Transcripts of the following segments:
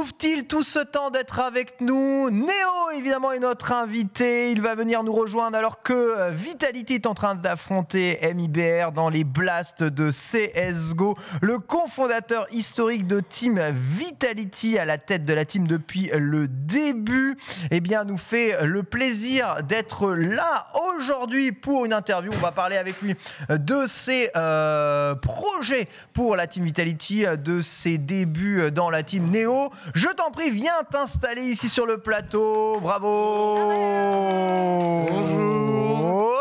trouve-t-il tout ce temps d'être avec nous? Néo, évidemment, est notre invité. Il va venir nous rejoindre alors que Vitality est en train d'affronter MIBR dans les blasts de CSGO. Le cofondateur historique de Team Vitality, à la tête de la team depuis le début, nous fait le plaisir d'être là aujourd'hui pour une interview. On va parler avec lui de ses projets pour la Team Vitality, de ses débuts dans la team Néo. Je t'en prie, viens t'installer ici sur le plateau. Bravo. Bonjour.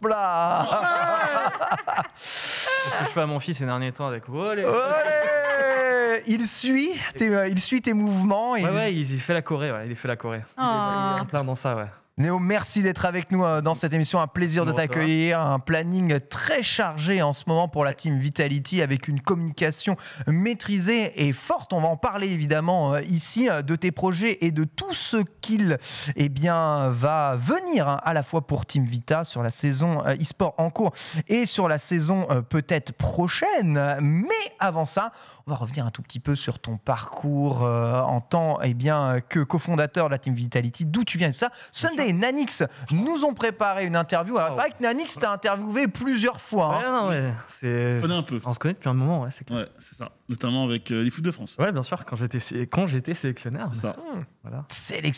Hop là. Je fais à mon fils ces derniers temps avec Olé. Il suit tes mouvements. Ouais, il fait la Corée. Ouais, il fait la Corée. Il est en plein dans ça, ouais. Néo, merci d'être avec nous dans cette émission. Un plaisir de t'accueillir. Un planning très chargé en ce moment pour la Team Vitality avec une communication maîtrisée et forte. On va en parler évidemment ici de tes projets et de tout ce qu'il va venir à la fois pour Team Vita sur la saison e-sport en cours et sur la saison peut-être prochaine. Mais avant ça, on va revenir un tout petit peu sur ton parcours en tant que cofondateur de la Team Vitality, d'où tu viens et tout ça. Sunday et Nanix nous ont préparé une interview. Alors, avec Nanix, tu as interviewé plusieurs fois. On se connaît un peu. On se connaît depuis un moment, ouais, c'est clair. Ouais, c'est ça. Notamment avec les foot de France. Ouais, bien sûr, quand j'étais sélectionneur. C'est ça. Voilà.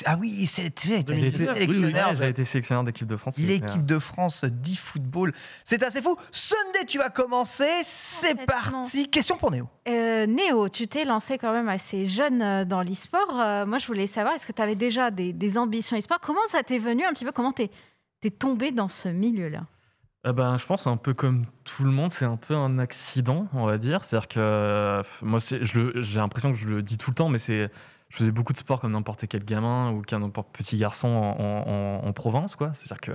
Ah oui, sélectionneur. J'ai été sélectionneur d'équipe de France. L'équipe de France d'e-football. C'est assez fou. Sunday, tu vas commencer. C'est parti. Question pour Néo. Néo, tu t'es lancé quand même assez jeune dans l'e-sport. Moi, je voulais savoir, est-ce que tu avais déjà des ambitions e-sport? Comment ça t'est venu un petit peu? Comment t'es tombé dans ce milieu-là? Je pense un peu comme tout le monde, c'est un peu un accident, on va dire. C'est-à-dire que moi, j'ai l'impression que je le dis tout le temps, mais je faisais beaucoup de sport comme n'importe quel gamin ou qu'un n'importe petit garçon en province, quoi. C'est-à-dire que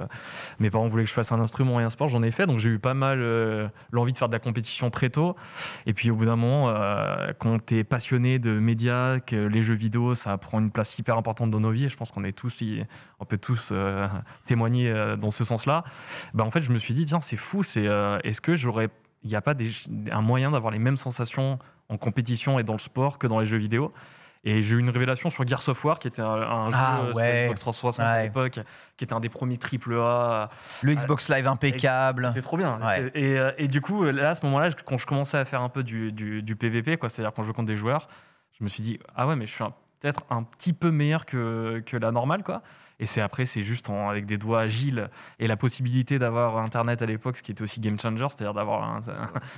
mes parents voulaient que je fasse un instrument et un sport, j'en ai fait, donc j'ai eu pas mal l'envie de faire de la compétition très tôt. Et puis au bout d'un moment, quand t'es passionné de médias, que les jeux vidéo, ça prend une place hyper importante dans nos vies, et je pense qu'on peut tous témoigner dans ce sens-là. En fait, je me suis dit, tiens, c'est fou, est-ce que il n'y a pas un moyen d'avoir les mêmes sensations en compétition et dans le sport que dans les jeux vidéo? Et j'ai eu une révélation sur Gears of War, qui était un jeu sur Xbox 360 à l'époque, qui était un des premiers AAA. Le Xbox Live impeccable. C'était trop bien. Ouais. Et du coup, là, à ce moment-là, quand je commençais à faire un peu du PVP, quoi, c'est-à-dire quand je joue contre des joueurs, je me suis dit, ah ouais, mais je suis peut-être un petit peu meilleur que la normale, quoi. Et c'est juste avec des doigts agiles et la possibilité d'avoir Internet à l'époque, ce qui était aussi game changer, c'est-à-dire d'avoir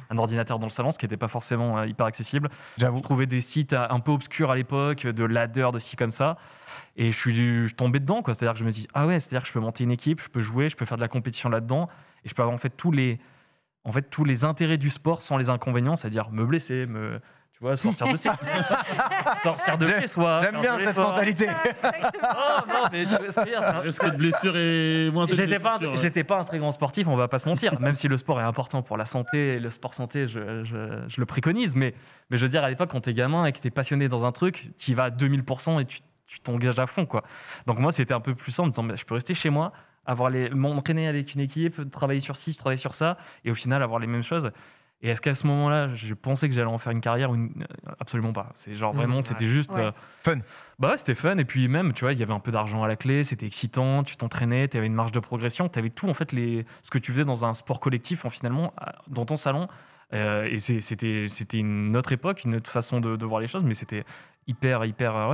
un ordinateur dans le salon, ce qui n'était pas forcément hyper accessible. J'avoue. Je trouvais des sites un peu obscurs à l'époque, de ladder, de ci comme ça. Et je suis tombé dedans, quoi. C'est-à-dire que je me dis, ah ouais, c'est-à-dire que je peux monter une équipe, je peux jouer, je peux faire de la compétition là-dedans. Et je peux avoir tous les intérêts du sport sans les inconvénients, c'est-à-dire me blesser, sortir de chez soi. J'aime bien cette mentalité. Est-ce que de blessure et moins de blessure? J'étais pas un très grand sportif, on va pas se mentir. Même si le sport est important pour la santé, le sport santé, je le préconise. Mais je veux dire, à l'époque, quand t'es gamin et que t'es passionné dans un truc, t'y vas à 2000% et tu t'engages à fond, quoi. Donc moi, c'était un peu plus simple, en disant, je peux rester chez moi, m'entraîner avec une équipe, travailler sur ci, travailler sur ça, et au final avoir les mêmes choses. Et est-ce qu'à ce moment-là, je pensais que j'allais en faire une carrière? Absolument pas. C'est genre vraiment, c'était juste fun. C'était fun. Et puis même, tu vois, il y avait un peu d'argent à la clé, c'était excitant, tu t'entraînais, tu avais une marge de progression, tu avais tout, en fait, ce que tu faisais dans un sport collectif, finalement, dans ton salon. Et c'était une autre époque, une autre façon de voir les choses, mais c'était hyper,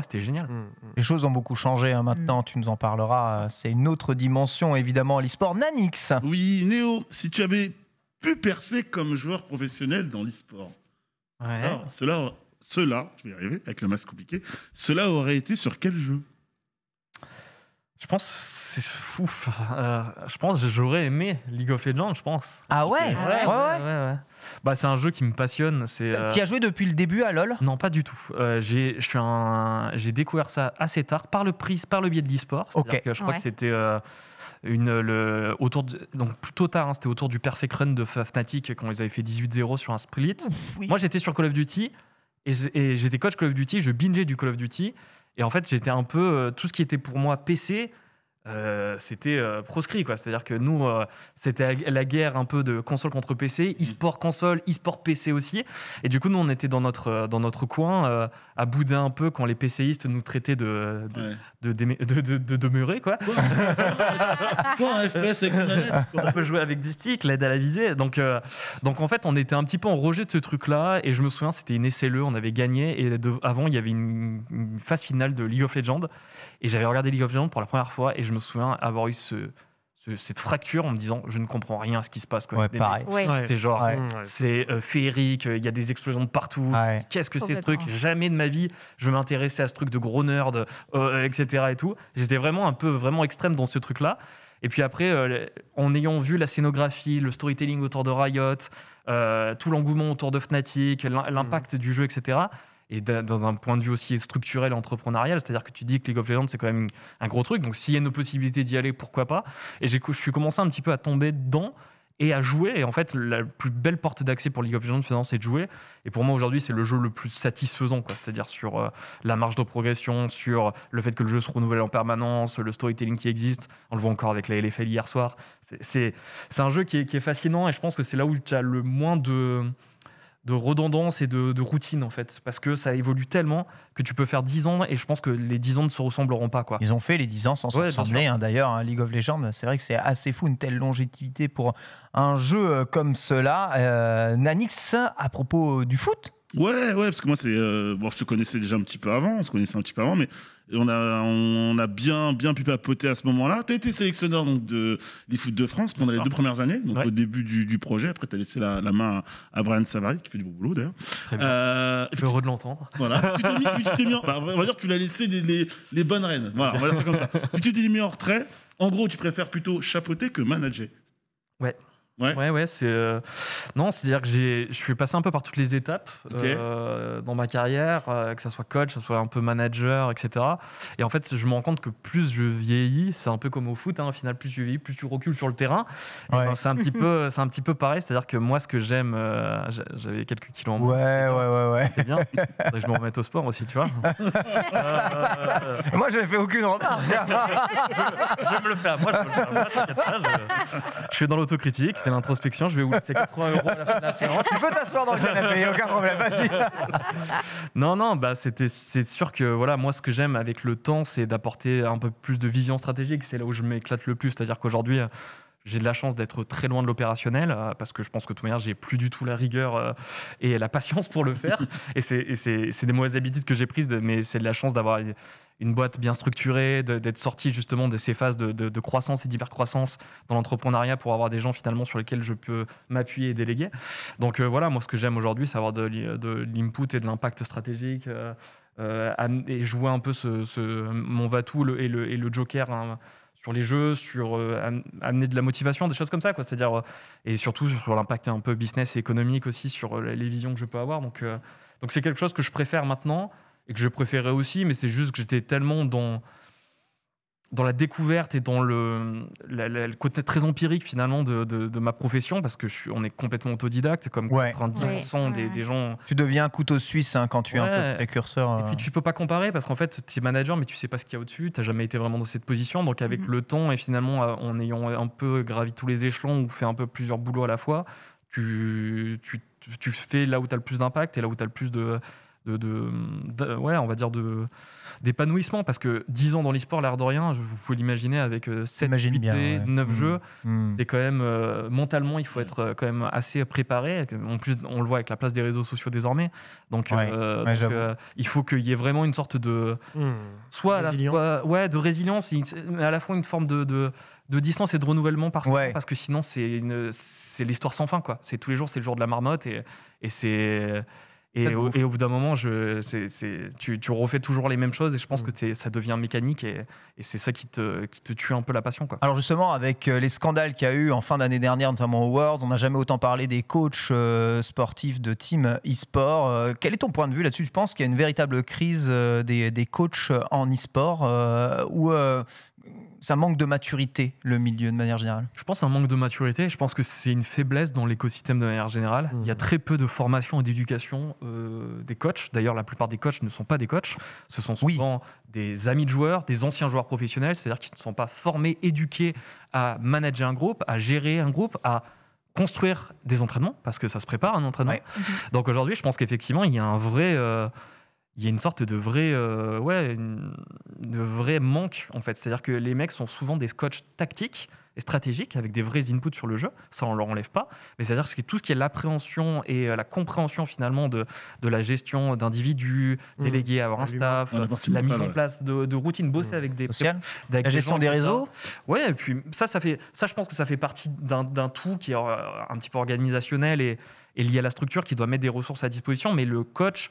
c'était génial. Les choses ont beaucoup changé maintenant, tu nous en parleras. C'est une autre dimension, évidemment, l'e-sport. Nanix. Oui, Néo, si tu avais pu percer comme joueur professionnel dans l'e-sport. Ouais. Cela, je vais y arriver avec le masque compliqué, cela aurait été sur quel jeu? Je pense, c'est fou. Je pense que j'aurais aimé League of Legends, je pense. Ah ouais? Ouais. C'est un jeu qui me passionne. Tu as joué depuis le début à LoL? Non, pas du tout. J'ai découvert ça assez tard par le biais de l'e-sport. Okay. Je crois que c'était... donc plutôt tard, c'était autour du Perfect Run de Fnatic quand ils avaient fait 18-0 sur un split. Oui. Moi, j'étais sur Call of Duty et j'étais coach Call of Duty, je bingeais du Call of Duty et en fait, j'étais un peu tout ce qui était pour moi PC, c'était proscrit, quoi. C'est-à-dire que nous, c'était la guerre un peu de console contre PC, e-sport console, e-sport PC aussi. Et du coup, nous, on était dans notre coin, à bouder un peu quand les PCistes nous traitaient de demeurer, quoi. Quoi, un FPS avec une manette? On peut jouer avec des sticks, l'aide à la visée. Donc en fait, on était un petit peu en rejet de ce truc-là. Et je me souviens, c'était une SLE, on avait gagné. Et avant, il y avait une phase finale de League of Legends. Et j'avais regardé League of Legends pour la première fois. Et je me souviens avoir eu cette fracture en me disant, je ne comprends rien à ce qui se passe, quoi. Ouais, pareil. Ouais. C'est genre, Ouais. c'est féerique, il y a des explosions de partout. Ouais. Qu'est-ce que c'est ce Complètement. truc? Jamais de ma vie, je m'intéressais à ce truc de gros nerd, etc. et tout. J'étais vraiment extrême dans ce truc-là. Et puis après, en ayant vu la scénographie, le storytelling autour de Riot, tout l'engouement autour de Fnatic, l'impact du jeu, etc. Et dans un point de vue aussi structurel et entrepreneurial, c'est-à-dire que tu dis que League of Legends, c'est quand même un gros truc. Donc s'il y a une possibilité d'y aller, pourquoi pas? Et je suis commencé un petit peu à tomber dedans et à jouer. Et en fait, la plus belle porte d'accès pour League of Legends, finalement, c'est de jouer. Et pour moi, aujourd'hui, c'est le jeu le plus satisfaisant, quoi. C'est-à-dire sur la marge de progression, sur le fait que le jeu se renouvelle en permanence, le storytelling qui existe. On le voit encore avec la LFL hier soir. C'est un jeu qui est fascinant et je pense que c'est là où tu as le moins de redondance et de routine, en fait. Parce que ça évolue tellement que tu peux faire 10 ans et je pense que les 10 ans ne se ressembleront pas, quoi. Ils ont fait les 10 ans sans se Ouais, bien ressembler, hein, d'ailleurs. League of Legends, c'est vrai que c'est assez fou, une telle longévité pour un jeu comme cela. Nanix, à propos du foot, Ouais, parce que moi, bon, je te connaissais déjà un petit peu avant, on se connaissait un petit peu avant, mais on a bien pu papoter à ce moment-là. Tu as été sélectionneur donc, de l'eFoot de France pendant les 2 premières années, donc Ouais. au début du projet. Après, tu as laissé la main à Brian Savary, qui fait du bon boulot d'ailleurs. Très bien. Je suis heureux de l'entendre. Voilà. Tu t'es mis on va dire que tu l'as laissé les bonnes rênes. Voilà, on va dire ça comme ça. Tu t'es mis en retrait. En gros, tu préfères plutôt chapeauter que manager. Ouais. Ouais. Ouais, non, c'est-à-dire que je suis passé un peu par toutes les étapes dans ma carrière, que ça soit coach, que ça soit un peu manager, etc. Et en fait, je me rends compte que plus je vieillis, c'est un peu comme au foot, hein, au final, plus tu vieillis, plus tu recules sur le terrain. Et Ouais. ben, c'est un petit peu pareil, c'est-à-dire que moi, ce que j'aime, j'avais quelques kilos en moins. Ouais. C'est bien. Faudrait que je me remette au sport aussi, tu vois. Moi, je n'ai fait aucune remarque. Je vais me le faire. Moi, je peux le faire. Moi, t'inquiète pas, je suis dans l'autocritique, c'est l'introspection. Je vais vous laisser 80 € à la fin de la séance. Tu peux t'asseoir dans le canapé, aucun problème, vas-y. Non, bah c'est sûr que voilà, moi, ce que j'aime avec le temps, c'est d'apporter un peu plus de vision stratégique. C'est là où je m'éclate le plus. C'est-à-dire qu'aujourd'hui, j'ai de la chance d'être très loin de l'opérationnel parce que je pense que de toute manière, j'ai plus du tout la rigueur et la patience pour le faire. Et c'est des mauvaises habitudes que j'ai prises, mais c'est de la chance d'avoir une boîte bien structurée, d'être sorti justement de ces phases de croissance et d'hypercroissance dans l'entrepreneuriat pour avoir des gens finalement sur lesquels je peux m'appuyer et déléguer. Donc voilà, moi ce que j'aime aujourd'hui, c'est avoir de l'input et de l'impact stratégique et jouer un peu mon va-tout et le joker hein, sur les jeux, sur amener de la motivation, des choses comme ça, quoi. C'est-à-dire, et surtout sur l'impact un peu business et économique aussi, sur les visions que je peux avoir. Donc c'est quelque chose que je préfère maintenant et que je préférais aussi, mais c'est juste que j'étais tellement dans la découverte et dans le côté très empirique finalement de ma profession, parce que on est complètement autodidacte, comme Ouais. 90% des gens. Tu deviens un couteau suisse hein, quand tu es un peu précurseur. Et puis tu peux pas comparer parce qu'en fait tu es manager mais tu sais pas ce qu'il y a au-dessus, tu n'as jamais été vraiment dans cette position, donc avec le temps et finalement en ayant un peu gravi tous les échelons ou fait un peu plusieurs boulots à la fois, tu fais là où tu as le plus d'impact et là où tu as le plus on va dire d'épanouissement, parce que 10 ans dans l'e-sport, l'air de rien, vous pouvez l'imaginer avec 7, 8, 9 jeux, c'est quand même mentalement, il faut être quand même assez préparé. En plus, on le voit avec la place des réseaux sociaux désormais. Donc, il faut qu'il y ait vraiment une sorte de de résilience, mais à la fois une forme de distance et de renouvellement par semaine, parce que sinon c'est l'histoire sans fin, quoi. C'est tous les jours, c'est le jour de la marmotte et c'est et au bout d'un moment, tu refais toujours les mêmes choses et je pense que ça devient mécanique et c'est ça qui te tue un peu la passion, quoi. Alors justement, avec les scandales qu'il y a eu en fin d'année dernière, notamment au Worlds, on n'a jamais autant parlé des coachs sportifs de team e-sport. Quel est ton point de vue là-dessus ? Tu penses qu'il y a une véritable crise des coachs en e-sport ou ça manque de maturité, le milieu, de manière générale? Je pense un manque de maturité. Je pense que c'est une faiblesse dans l'écosystème de manière générale. Il y a très peu de formation et d'éducation des coachs. D'ailleurs, la plupart des coachs ne sont pas des coachs. Ce sont souvent des amis de joueurs, des anciens joueurs professionnels, c'est-à-dire qu'ils ne sont pas formés, éduqués à manager un groupe, à gérer un groupe, à construire des entraînements, parce que ça se prépare un entraînement. Ouais. Donc aujourd'hui, je pense qu'effectivement, il y a un vrai... il y a une sorte de vrai, de vrai manque, en fait. C'est-à-dire que les mecs sont souvent des coachs tactiques et stratégiques, avec des vrais inputs sur le jeu. Ça, on ne leur enlève pas. Mais c'est-à-dire que tout ce qui est l'appréhension et la compréhension, finalement, de la gestion d'individus, délégués à avoir un staff, la mise en place de routines, bosser avec des... La gestion des réseaux. Ouais, et puis ça, je pense que ça fait partie d'un tout qui est un petit peu organisationnel et lié à la structure, qui doit mettre des ressources à disposition. Mais le coach...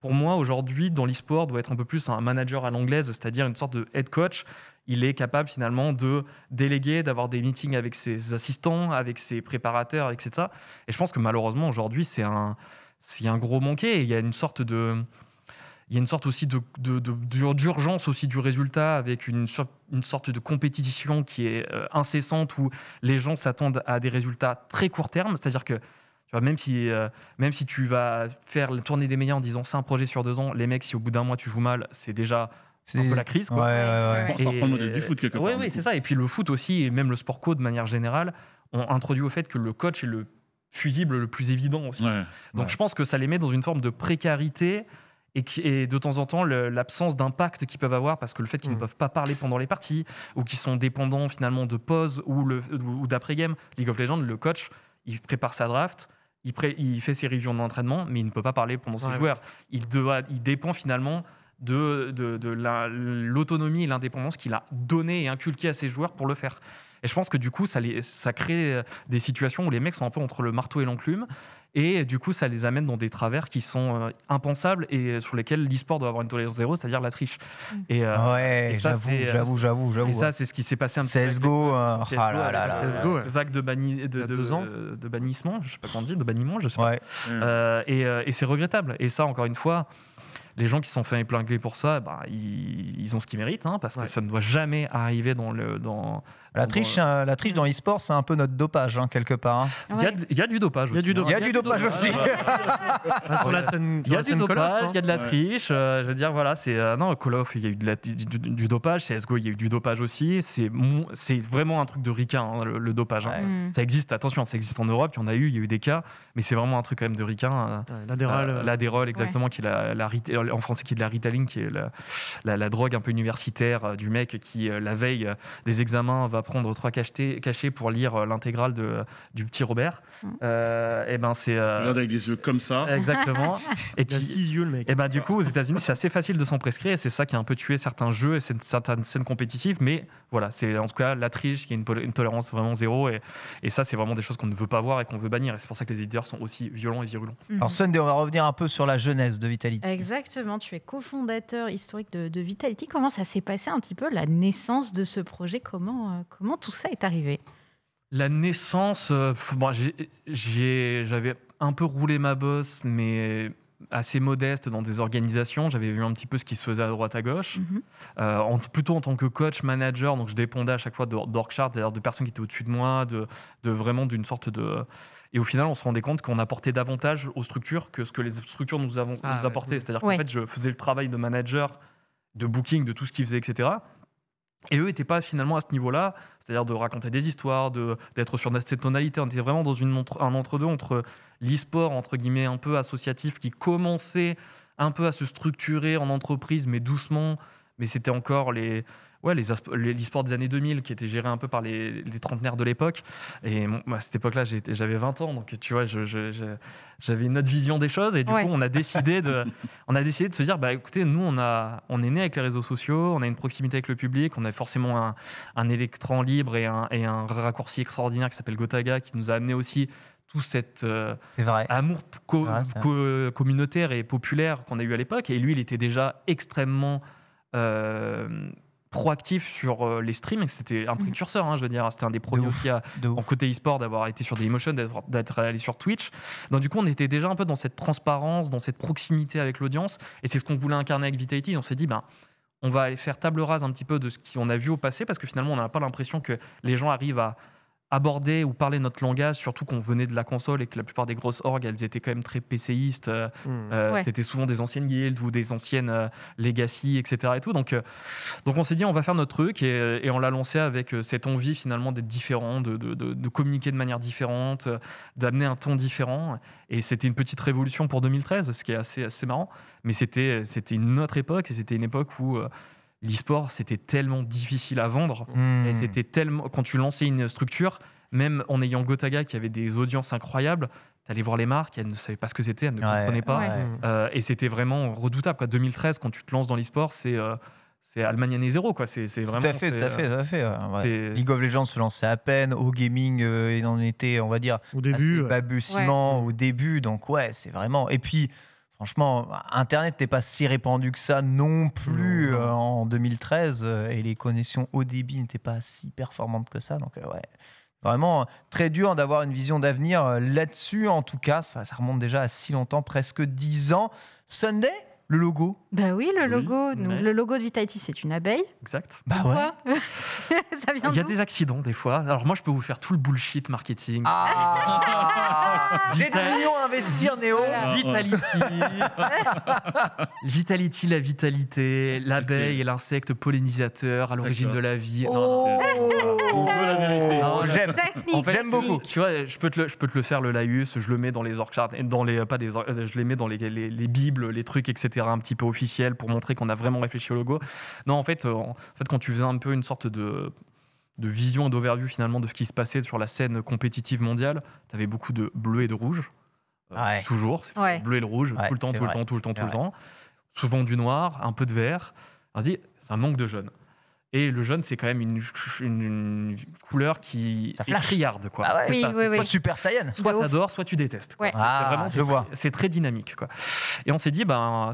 Pour moi, aujourd'hui, dans l'e-sport, doit être un peu plus un manager à l'anglaise, c'est-à-dire une sorte de head coach. Il est capable finalement de déléguer, d'avoir des meetings avec ses assistants, avec ses préparateurs, etc. Et je pense que malheureusement, aujourd'hui, c'est un gros manqué. Et il y a une sorte aussi d'urgence aussi du résultat, avec une sorte de compétition qui est incessante, où les gens s'attendent à des résultats très court terme. C'est-à-dire que même si tu vas faire la tournée des meilleurs en disant c'est un projet sur 2 ans, les mecs, si au bout d'un mois tu joues mal, c'est déjà un peu la crise, quoi. Ça reprend le modèle du foot quelque part. Oui, c'est ça. Et puis le foot aussi, et même le sport co de manière générale, ont introduit au fait que le coach est le fusible le plus évident aussi. Donc je pense que ça les met dans une forme de précarité et de temps en temps l'absence d'impact qu'ils peuvent avoir, parce que le fait qu'ils ne peuvent pas parler pendant les parties, ou qu'ils sont dépendants finalement de pauses ou d'après-game. League of Legends, le coach, il prépare sa draft, il fait ses révisions d'entraînement, mais il ne peut pas parler pendant ses joueurs. Il dépend finalement de l'autonomie et l'indépendance qu'il a donné et inculqué à ses joueurs pour le faire. Et je pense que du coup, ça crée des situations où les mecs sont un peu entre le marteau et l'enclume. Et du coup, ça les amène dans des travers qui sont impensables et sur lesquels l'e-sport doit avoir une tolérance zéro, c'est-à-dire la triche. Et ça, j'avoue. Et ça, c'est ce qui s'est passé un petit peu. CSGO, CSGO, vague de bannissement, je sais pas comment on dit, de banniment, je sais pas. Et c'est regrettable. Et ça, encore une fois, les gens qui se sont fait épingler pour ça, ils ont ce qu'ils méritent, parce que ça ne doit jamais arriver dans la triche dans l'e-sport, c'est un peu notre dopage, quelque part. Il y a du dopage aussi. Il y a du dopage aussi. Il y a du dopage, il y a de la triche. Je veux dire, voilà, non, Call of, il y a eu du dopage. CSGO, il y a eu du dopage aussi. C'est vraiment un truc de ricain, le dopage. Ça existe, attention, ça existe en Europe, il y a eu des cas, mais c'est vraiment un truc quand même de ricain. L'Adderall, exactement, qui est en français, qui est de la Ritalin, qui est la drogue un peu universitaire du mec qui, la veille des examens, va prendre 3 cachets pour lire l'intégrale du petit Robert. C'est regarde avec des yeux comme ça. Exactement. Et il a 6 yeux, le mec. Et du coup, aux États-Unis, c'est assez facile de s'en prescrire, et c'est ça qui a un peu tué certains jeux et certaines scènes compétitives. Mais voilà, c'est en tout cas la triche, qui est une tolérance vraiment zéro, et ça, c'est vraiment des choses qu'on ne veut pas voir et qu'on veut bannir. Et c'est pour ça que les éditeurs sont aussi violents et virulents. Alors Sunday, on va revenir un peu sur la jeunesse de Vitality. Exactement, tu es cofondateur historique de Vitality. Comment ça s'est passé un petit peu, la naissance de ce projet? Comment tout ça est arrivé? La naissance, j'avais un peu roulé ma bosse, mais assez modeste dans des organisations. J'avais vu un petit peu ce qui se faisait à droite à gauche, plutôt en tant que coach, manager. Donc je dépendais à chaque fois d'org chart, c'est-à-dire de personnes qui étaient au-dessus de moi, vraiment d'une sorte de... Et au final, on se rendait compte qu'on apportait davantage aux structures que ce que les structures nous apportaient. C'est-à-dire qu'en fait, je faisais le travail de manager, de booking, de tout ce qu'ils faisaient, etc. Et eux n'étaient pas finalement à ce niveau-là, c'est-à-dire de raconter des histoires, d'être sur cette tonalité. On était vraiment dans un entre-deux entre l'e-sport, entre guillemets, un peu associatif, qui commençait un peu à se structurer en entreprise, mais doucement. Mais c'était encore l'e-sport des années 2000 qui était géré un peu par les trentenaires de l'époque. Et à cette époque-là, j'avais 20 ans, donc tu vois, j'avais une autre vision des choses. Et du coup, on a décidé de se dire, écoutez, nous, on est né avec les réseaux sociaux, on a une proximité avec le public, on a forcément un électron libre et un raccourci extraordinaire qui s'appelle Gotaga, qui nous a amené aussi tout cet amour communautaire et populaire qu'on a eu à l'époque. Et lui, il était déjà extrêmement proactif sur les streams, et c'était un précurseur, je veux dire, c'était un des premiers aussi en côté e-sport d'avoir été sur Dailymotion, d'être allé sur Twitch. Donc du coup, on était déjà un peu dans cette transparence, dans cette proximité avec l'audience, et c'est ce qu'on voulait incarner avec Vitality. On s'est dit, on va aller faire table rase un petit peu de ce qu'on a vu au passé, parce que finalement, on n'a pas l'impression que les gens arrivent à aborder ou parler notre langage, surtout qu'on venait de la console et que la plupart des grosses orgs, elles étaient quand même très PCistes. Ouais. C'était souvent des anciennes guilds ou des anciennes legacy, etc. Et tout. Donc on s'est dit, on va faire notre truc et on l'a lancé avec cette envie finalement d'être différent, de communiquer de manière différente, d'amener un ton différent. Et c'était une petite révolution pour 2013, ce qui est assez marrant. Mais c'était une autre époque et c'était une époque où l'e-sport, c'était tellement difficile à vendre. Et c'était tellement. Quand tu lançais une structure, même en ayant Gotaga qui avait des audiences incroyables, t'allais voir les marques, elles ne savaient pas ce que c'était, elles ne comprenaient pas. Et c'était vraiment redoutable, quoi. 2013, quand tu te lances dans l'e-sport, c'est Allemagne année zéro, quoi. C'est vraiment. Tout à fait. Ouais. League of Legends se lançait à peine, O-Gaming, il en était, on va dire, Au début, assez balbutiement au début. Donc, c'est vraiment. Et puis, franchement, Internet n'était pas si répandu que ça non plus en 2013 et les connexions haut débit n'étaient pas si performantes que ça. Donc, vraiment très dur d'avoir une vision d'avenir là-dessus. En tout cas, ça remonte déjà à si longtemps, presque 10 ans. Sunday, le logo. Bah oui, le logo. Ouais. Le logo de Vitality, c'est une abeille. Exact. Pourquoi Ça vient Il y a d'où des accidents des fois. Alors moi, je peux vous faire tout le bullshit marketing. J'ai des millions à investir, Néo. Voilà. Vitality, la vitalité, l'abeille et l'insecte pollinisateur à l'origine de la vie. On veut la vérité. Non, J'aime. Technique. J'aime beaucoup. Tu vois, je peux te le faire, le laïus, je le mets dans les org charts, je les mets dans les bibles, les trucs, etc., un petit peu officiels pour montrer qu'on a vraiment réfléchi au logo. Non, en fait, quand tu faisais un peu une sorte de vision et d'overview finalement de ce qui se passait sur la scène compétitive mondiale, tu avais beaucoup de bleu et de rouge. Toujours, c'était Ouais. le bleu et le rouge, Ouais, tout le temps, c'est tout le vrai. temps, tout le temps, tout le C'est temps. Souvent du noir, un peu de vert. On se dit, c'est un manque de jaune. Et le jaune, c'est quand même une couleur qui Ça est flash. criarde, quoi. Ah ouais. C'est Oui, ça, oui, c'est oui. soit Super Saiyan. soit De ouf. t'adores, soit tu détestes, quoi. Ouais. Je le vois. C'est très dynamique, quoi. Et on s'est dit,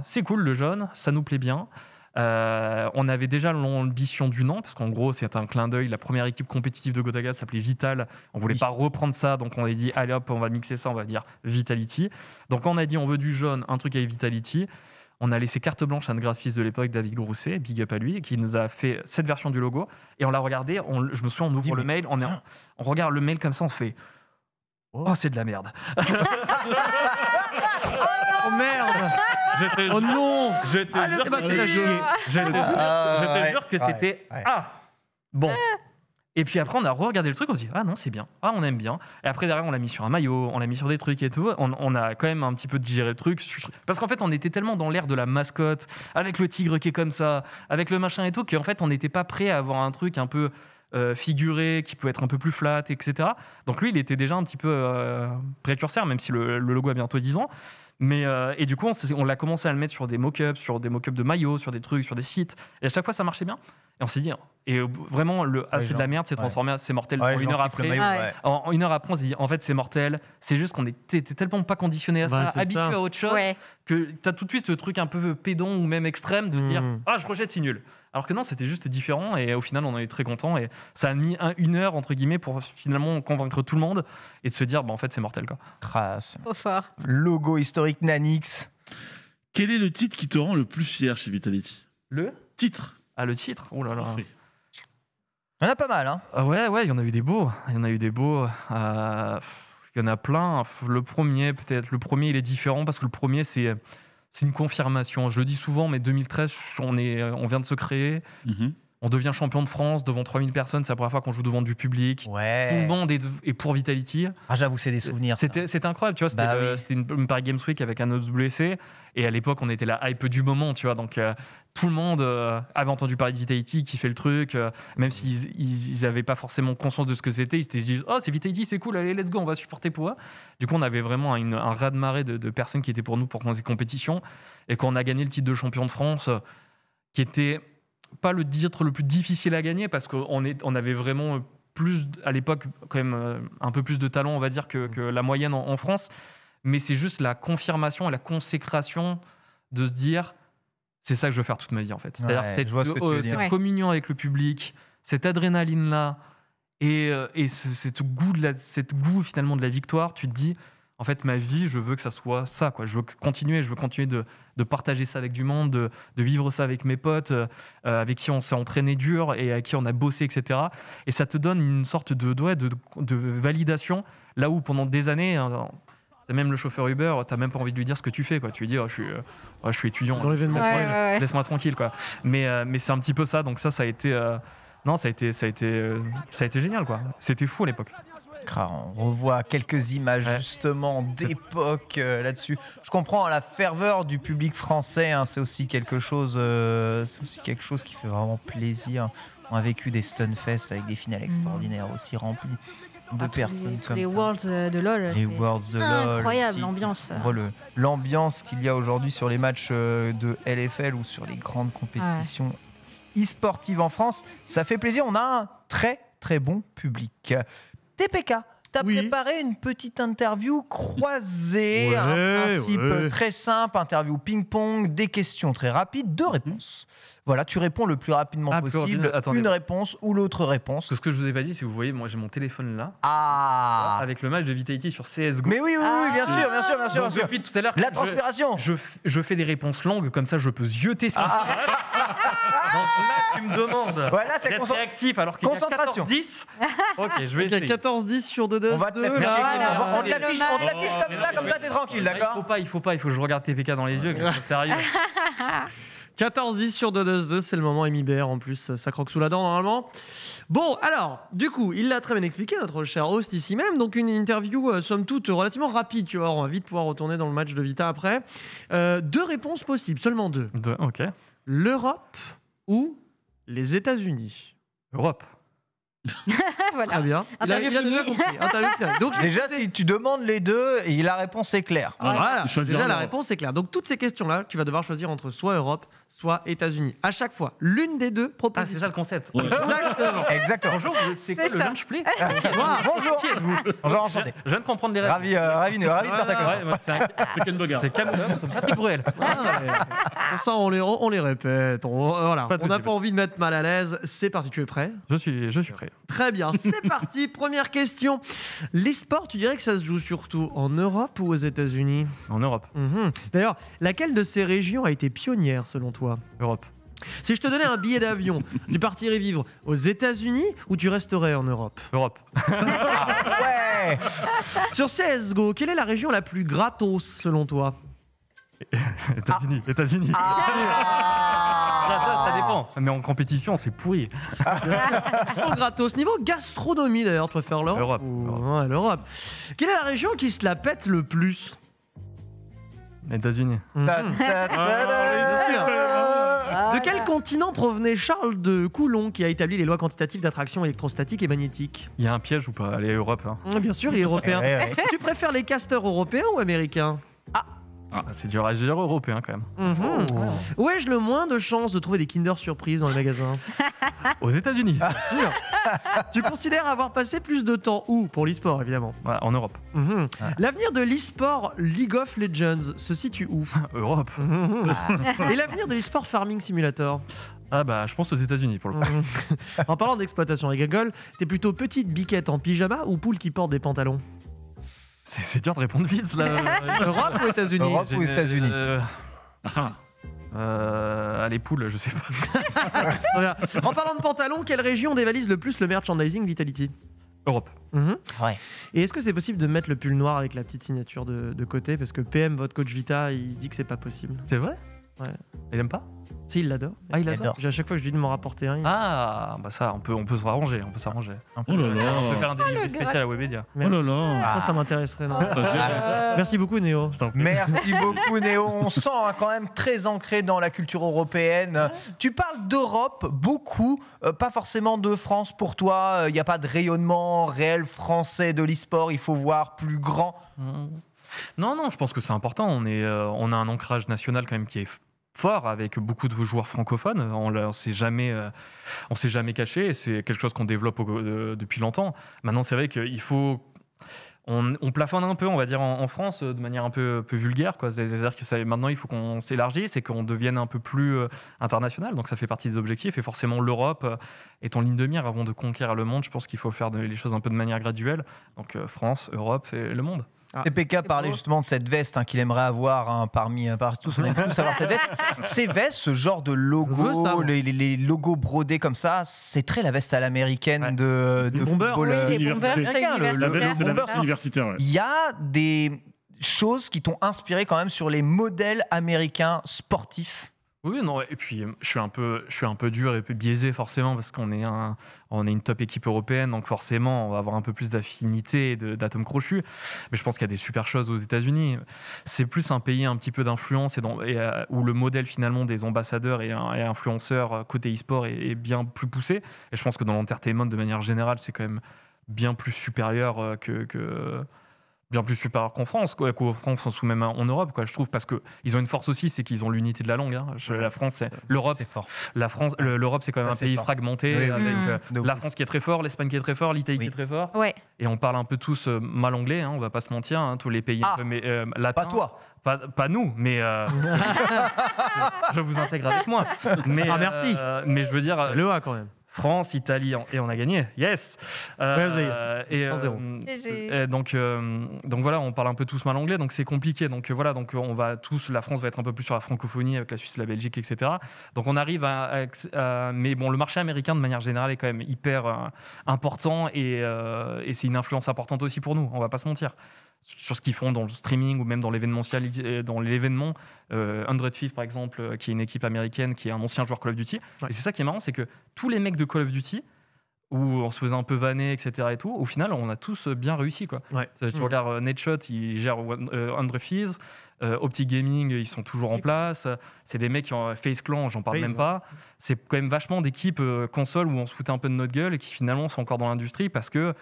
c'est cool le jaune, ça nous plaît bien. On avait déjà l'ambition du nom, parce qu'en gros, c'est un clin d'œil. La première équipe compétitive de Gotaga s'appelait Vital. On voulait pas reprendre ça, donc on a dit, allez hop, on va mixer ça, on va dire Vitality. Donc on a dit, on veut du jaune, un truc avec Vitality. On a laissé carte blanche à un graphiste de l'époque, David Grousset, big up à lui, qui nous a fait cette version du logo. Et on l'a regardé, je me souviens, on ouvre le mail, on regarde le mail comme ça, on fait oh, c'est de la merde. Oh merde. Oh non. Je te jure que c'était chier. Je te jure que c'était bon. Et puis après, on a regardé le truc, on se dit ah non, c'est bien, on aime bien. Et après, derrière, on l'a mis sur un maillot, on l'a mis sur des trucs et tout. On a quand même un petit peu digéré le truc. Parce qu'en fait, on était tellement dans l'ère de la mascotte, avec le tigre qui est comme ça, avec le machin et tout, qu'en fait, on n'était pas prêt à avoir un truc un peu figuré, qui peut être un peu plus flat, etc. Donc lui, il était déjà un petit peu précurseur, même si le logo a bientôt 10 ans. Mais, et du coup, on l'a commencé à le mettre sur des mock-ups de maillots, sur des trucs, sur des sites. Et à chaque fois, ça marchait bien. Et on s'est dit, et vraiment, c'est de la merde, c'est transformé, c'est mortel. En une heure après, en une heure après, on s'est dit, en fait, c'est mortel. C'est juste qu'on était tellement pas conditionné à ça, habitué à autre chose, que tu as tout de suite ce truc un peu pédant ou même extrême de dire, je rejette, c'est nul. Alors que non, c'était juste différent et au final, on en est très content. Et ça a mis une heure, entre guillemets, pour finalement convaincre tout le monde et de se dire, en fait, c'est mortel, quoi. Trop fort. Logo historique Nanix. Quel est le titre qui te rend le plus fier chez Vitality? Le titre? Le titre. Oh là là. Il y en a pas mal, hein. Ouais, il y en a eu des beaux. Il y en a plein. Le premier, il est différent parce que le premier, c'est une confirmation. Je le dis souvent, mais 2013, on vient de se créer. On devient champion de France devant 3000 personnes. C'est la première fois qu'on joue devant du public. Tout le monde est pour Vitality. J'avoue, c'est des souvenirs. C'était incroyable. Tu vois, c'était une Paris Games Week avec un WC. Et à l'époque, on était la hype du moment. Tu vois, donc tout le monde avait entendu parler de Vitality, qui fait le truc. Même s'ils n'avaient pas forcément conscience de ce que c'était, ils se disaient oh, c'est Vitality, c'est cool, allez, let's go, on va supporter pour eux. Du coup, on avait vraiment un raz-de-marée de personnes qui étaient pour nous pour ces compétitions. Et quand on a gagné le titre de champion de France, qui était pas le titre le plus difficile à gagner parce qu'on avait vraiment plus, à l'époque, quand même un peu plus de talent, on va dire, que la moyenne en France. Mais c'est juste la confirmation et la consécration de se dire c'est ça que je veux faire toute ma vie, en fait. C'est-à-dire cette communion avec le public, cette adrénaline-là et cette goût finalement de la victoire, tu te dis En fait, ma vie, je veux que ça soit ça, quoi. Je veux continuer de partager ça avec du monde, de vivre ça avec mes potes, avec qui on s'est entraîné dur et avec qui on a bossé, etc. Et ça te donne une sorte de validation, là où pendant des années, t'as même le chauffeur Uber, t'as même pas envie de lui dire ce que tu fais, quoi. Tu lui dis, je suis étudiant, Dans l'événement, laisse-moi tranquille, quoi. Mais c'est un petit peu ça, donc ça a été... ça a été génial, quoi. C'était fou à l'époque. On revoit quelques images justement d'époque là-dessus. Je comprends la ferveur du public français. C'est aussi quelque chose qui fait vraiment plaisir. On a vécu des Stunfest avec des finales extraordinaires aussi remplies de personnes comme les ça. Worlds de LoL. Les Worlds de LoL. Incroyable aussi. l'ambiance. L'ambiance qu'il y a aujourd'hui sur les matchs de LFL ou sur les grandes compétitions e-sportives en France, ça fait plaisir. On a un très très bon public. TPK, tu as préparé une petite interview croisée, un principe très simple, interview ping-pong, des questions très rapides, 2 réponses. Voilà, tu réponds le plus rapidement possible, une réponse ou l'autre réponse. Ce que je vous ai pas dit, c'est que vous voyez, moi j'ai mon téléphone là, avec le match de Vitality sur CSGO. Mais oui, bien sûr. Donc, depuis tout à l'heure, la transpiration. Je fais des réponses longues, comme ça je peux zioter ce qui se passe. Donc là, tu me demandes d'être réactif alors qu'il y a 14-10. Ok, je vais essayer. Il y a 14-10 sur 2-2. On va te on te l'affiche comme ça, t'es tranquille, d'accord? Il faut que je regarde TPK dans les yeux, que je sois sérieux. 14-10 sur 2-2-2, c'est le moment MIBR en plus, ça croque sous la dent normalement. Bon, alors, du coup, il l'a très bien expliqué, notre cher host ici même, donc une interview somme toute relativement rapide, tu vois, on va vite pouvoir retourner dans le match de Vita après. 2 réponses possibles, seulement 2. Ok. L'Europe ou les États-Unis? Europe. Voilà. Très bien. Il a déjà compris. Interview finie. Donc, déjà, si tu demandes les deux, et la réponse est claire. Voilà, déjà la réponse est claire. Donc toutes ces questions-là, tu vas devoir choisir entre soit Europe, soit États-Unis. À chaque fois, l'une des 2 propositions. C'est ça le concept. Exactement. Bonjour, c'est quoi le lunch play? Bonjour. Qui êtes-vous? Bonjour, enchanté. Je viens de comprendre les règles. Ravi de faire ta connaissance. C'est Ken Bogart. C'est Cameron, c'est Patrick Bruel. Ça, on les répète. On n'a pas envie de mettre mal à l'aise. C'est parti, tu es prêt? Je suis prêt. Très bien, c'est parti. Première question. L'e-sport, tu dirais que ça se joue surtout en Europe ou aux États-Unis? En Europe. D'ailleurs, laquelle de ces régions a été pionnière selon toi? Europe. Si je te donnais un billet d'avion, tu partirais vivre aux États-Unis ou tu resterais en Europe? Europe. Ouais. Sur CSGO, quelle est la région la plus gratos selon toi? États-Unis. Ça dépend. Mais en compétition, c'est pourri. Sans gratos. Niveau gastronomie, d'ailleurs, tu préfères l'Europe? Ouais, l'Europe. Quelle est la région qui se la pète le plus? États-Unis. De quel continent provenait Charles de Coulon qui a établi les lois quantitatives d'attraction électrostatique et magnétique? Il y a un piège ou pas? Allez, Europe. Bien sûr, il est européen. Ouais. Tu préfères les casteurs européens ou américains? C'est dur à dire européen quand même. Où ai-je le moins de chances de trouver des Kinder Surprise dans les magasins? Aux États-Unis. Bien sûr. Tu considères avoir passé plus de temps où? Pour l'e-sport, évidemment. Ouais, en Europe. L'avenir de l'e-sport League of Legends se situe où? Europe. Et l'avenir de l'e-sport Farming Simulator? Je pense aux États-Unis pour le coup. En parlant d'exploitation agricole, t'es plutôt petite biquette en pyjama ou poule qui porte des pantalons? C'est dur de répondre vite là. Europe ou États-Unis? Europe ou États-Unis? Allez, poule, je sais pas. En parlant de pantalons, quelle région dévalise le plus le merchandising Vitality? Europe. Ouais. Et est-ce que c'est possible de mettre le pull noir avec la petite signature de côté? Parce que PM, votre coach Vita, il dit que c'est pas possible. C'est vrai? Ouais. Il aime pas? Si, il l'adore. Ah, il adore. À chaque fois que je lui dis de m'en rapporter un. Ça, on peut se s'arranger. On peut s'arranger. Oh là là. On peut faire un délire spécial à Webedia. Oh là là. Ça m'intéresserait. Non. Merci beaucoup, Néo. Merci beaucoup, Néo. On sent quand même très ancré dans la culture européenne. Tu parles d'Europe beaucoup, pas forcément de France pour toi. Il n'y a pas de rayonnement réel français de l'e-sport. Il faut voir plus grand. Non, je pense que c'est important. On a un ancrage national quand même qui est fort avec beaucoup de joueurs francophones. On s'est jamais caché. Et c'est quelque chose qu'on développe depuis longtemps. Maintenant, c'est vrai qu'il faut... On plafonne un peu, on va dire, en France de manière un peu vulgaire, quoi. C'est-à-dire que maintenant, il faut qu'on s'élargisse et qu'on devienne un peu plus international. Donc, ça fait partie des objectifs. Et forcément, l'Europe est en ligne de mire avant de conquérir le monde. Je pense qu'il faut faire les choses un peu de manière graduelle. Donc, France, Europe et le monde. TPK parlait justement de cette veste qu'il aimerait avoir parmi tous. On aime tous avoir cette veste. Ces vestes, ce genre de logo, les logos brodés comme ça, c'est très la veste à l'américaine de football américain. La veste universitaire. Il y a des choses qui t'ont inspiré quand même sur les modèles américains sportifs. Oui, non, et puis je suis un peu dur et peu biaisé forcément parce qu'on est une top équipe européenne, donc forcément on va avoir un peu plus d'affinité et d'atomes crochus. Mais je pense qu'il y a des super choses aux États-Unis. C'est plus un pays un petit peu d'influence où le modèle finalement des ambassadeurs et influenceurs côté e-sport est bien plus poussé. Et je pense que dans l'entertainment de manière générale, c'est quand même bien plus supérieur bien plus supérieur qu'en France, qu'en France ou même en Europe, je trouve, parce qu'ils ont une force aussi, c'est qu'ils ont l'unité de la langue. La France, l'Europe, l'Europe, c'est quand même un pays fragmenté, avec la France qui est très fort, l'Espagne qui est très fort, l'Italie qui est très fort, et on parle un peu tous mal anglais, on va pas se mentir, tous les pays latins. Pas toi. Pas nous, mais je vous intègre avec moi. Mais, merci. Mais je veux dire, le A quand même. France, Italie, et on a gagné. Yes. Donc voilà, on parle un peu tous mal anglais, donc c'est compliqué. Donc voilà, donc on va tous, la France va être un peu plus sur la francophonie avec la Suisse, la Belgique, etc. Donc on arrive mais bon, le marché américain de manière générale est quand même hyper important et c'est une influence importante aussi pour nous. On va pas se mentir. Sur ce qu'ils font dans le streaming ou même dans l'événementiel, dans l'événement. 100 Thieves, par exemple, qui est une équipe américaine, qui est un ancien joueur Call of Duty. Ouais. Et c'est ça qui est marrant, c'est que tous les mecs de Call of Duty, où on se faisait un peu vanner, etc. et tout, au final, on a tous bien réussi. Ouais. Tu regardes Nadeshot, il gère 100 Thieves. Optic Gaming, ils sont toujours en place. C'est des mecs qui ont Face Clan, j'en parle même pas. C'est quand même vachement d'équipes console où on se foutait un peu de notre gueule et qui finalement sont encore dans l'industrie parce que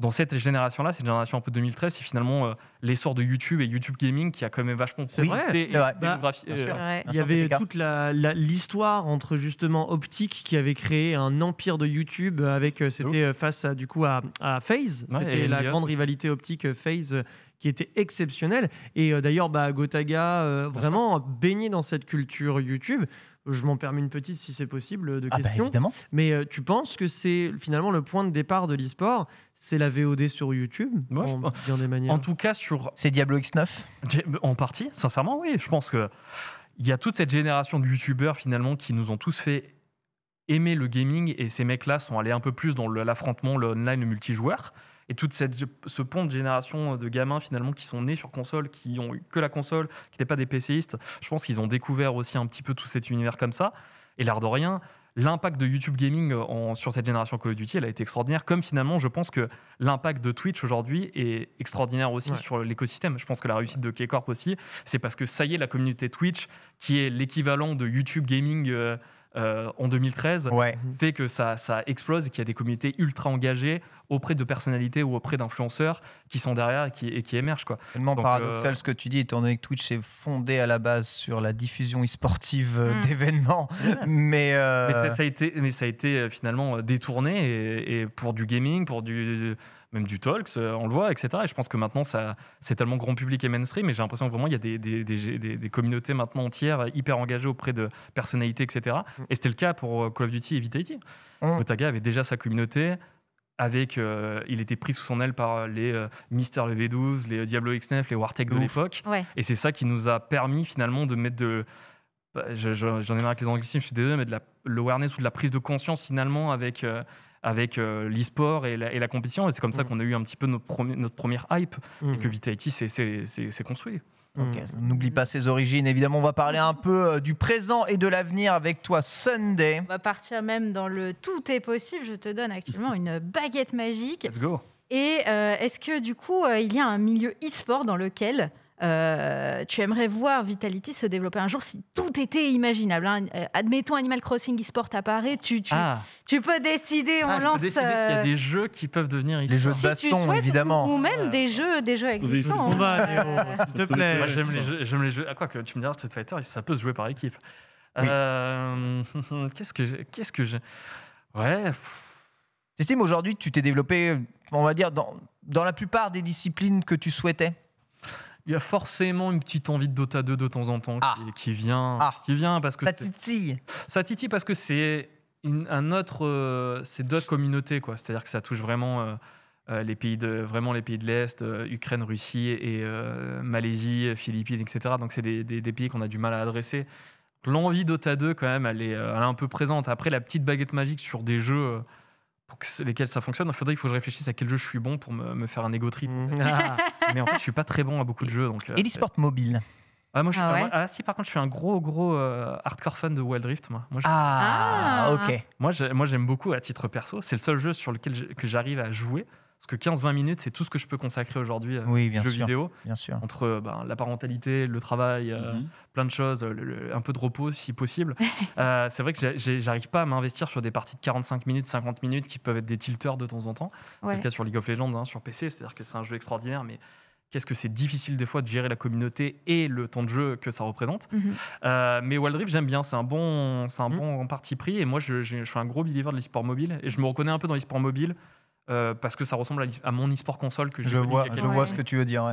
dans cette génération-là, cette génération un peu 2013, c'est finalement l'essor de YouTube et YouTube Gaming qui a quand même vachement poussé. Il y avait toute l'histoire entre justement Optic qui avait créé un empire de YouTube avec c'était face à FaZe. C'était la grande rivalité Optic FaZe qui était exceptionnelle. Et d'ailleurs, Gotaga vraiment baigné dans cette culture YouTube. Je m'en permets une petite si c'est possible de question. Mais tu penses que c'est finalement le point de départ de l'e-sport, c'est la VOD sur YouTube bien des manières. En tout cas c'est Diablo X9 en partie, sincèrement oui. Je pense que il y a toute cette génération de youtubeurs finalement qui nous ont tous fait aimer le gaming et ces mecs-là sont allés un peu plus dans l'affrontement, le online, le multijoueur. Et toute ce pont de génération de gamins finalement qui sont nés sur console, qui ont eu que la console, qui n'étaient pas des PCistes, je pense qu'ils ont découvert aussi un petit peu tout cet univers comme ça. Et l'air de rien, l'impact de YouTube Gaming sur cette génération Call of Duty, elle a été extraordinaire. Comme finalement, je pense que l'impact de Twitch aujourd'hui est extraordinaire aussi sur l'écosystème. Je pense que la réussite de K-Corp aussi, c'est parce que ça y est, la communauté Twitch, qui est l'équivalent de YouTube Gaming en 2013, fait que ça explose et qu'il y a des communautés ultra engagées auprès de personnalités ou auprès d'influenceurs qui sont derrière et qui émergent. C'est tellement paradoxal ce que tu dis, étant donné que Twitch est fondé à la base sur la diffusion e-sportive d'événements. Mais ça a été finalement détourné et pour du gaming, pour même du talks, on le voit, etc. Et je pense que maintenant, c'est tellement grand public et mainstream, et j'ai l'impression que vraiment, il y a des communautés maintenant entières hyper engagées auprès de personnalités, etc. Et c'était le cas pour Call of Duty et Vitality. Gotaga avait déjà sa communauté, il était pris sous son aile par les Mister LV12, les Diablo X9, les Wartech de l'époque. Et c'est ça qui nous a permis finalement de mettre j'en ai marre avec les anglicismes, je suis désolé, mais de l'awareness ou de la prise de conscience finalement avec l'e-sport et la compétition. Et c'est comme ça qu'on a eu un petit peu notre première hype et que Vitality s'est construit. N'oublie pas ses origines. Évidemment, on va parler un peu du présent et de l'avenir avec toi, Sunday. On va partir même dans le tout est possible. Je te donne actuellement une baguette magique. Let's go. Et est-ce que du coup, il y a un milieu e-sport dans lequel tu aimerais voir Vitality se développer un jour si tout était imaginable, admettons Animal Crossing e-sport apparaît, tu peux décider, on lance... S'il y a des jeux qui peuvent devenir e-sport. Les jeux de baston, évidemment. Ou même des jeux existants. On va, s'il te plaît. Moi, j'aime les jeux. Quoi que tu me diras, Street Fighter, ça peut se jouer par équipe. Oui. Qu'est-ce que j'ai... Ouais... T'estimes aujourd'hui que tu t'es développé, on va dire, dans la plupart des disciplines que tu souhaitais? Il y a forcément une petite envie de Dota 2 de temps en temps qui vient parce que ça titille. Ça titille parce que c'est d'autres communautés, quoi. C'est-à-dire que ça touche vraiment vraiment les pays de l'Est, Ukraine, Russie et Malaisie, Philippines, etc. Donc c'est des pays qu'on a du mal à adresser. L'envie Dota 2, quand même, elle est un peu présente. Après, la petite baguette magique sur des jeux pour lesquels ça fonctionne, il faut que je réfléchisse à quel jeu je suis bon pour me faire un ego trip. Mais en fait, je suis pas très bon à beaucoup de jeux. Donc, Et l'e-sport mobile. Moi, si, par contre, je suis un gros hardcore fan de Wild Rift, moi. Ok. Moi, j'aime beaucoup à titre perso. C'est le seul jeu sur lequel que j'arrive à jouer. Parce que 15-20 minutes, c'est tout ce que je peux consacrer aujourd'hui aux jeux vidéo. Bien sûr. Entre la parentalité, le travail, plein de choses, un peu de repos si possible. C'est vrai que j'arrive pas à m'investir sur des parties de 45 minutes, 50 minutes qui peuvent être des tilters de temps en temps. C'est le cas sur League of Legends, sur PC. C'est-à-dire que c'est un jeu extraordinaire, mais qu'est-ce que c'est difficile des fois de gérer la communauté et le temps de jeu que ça représente. Mais Wild Rift, j'aime bien. C'est un bon parti pris. Et moi, je suis un gros believer de l'e-sport mobile. Et je me reconnais un peu dans l'e-sport mobile. Parce que ça ressemble à mon e-sport console que je vois ce que tu veux dire.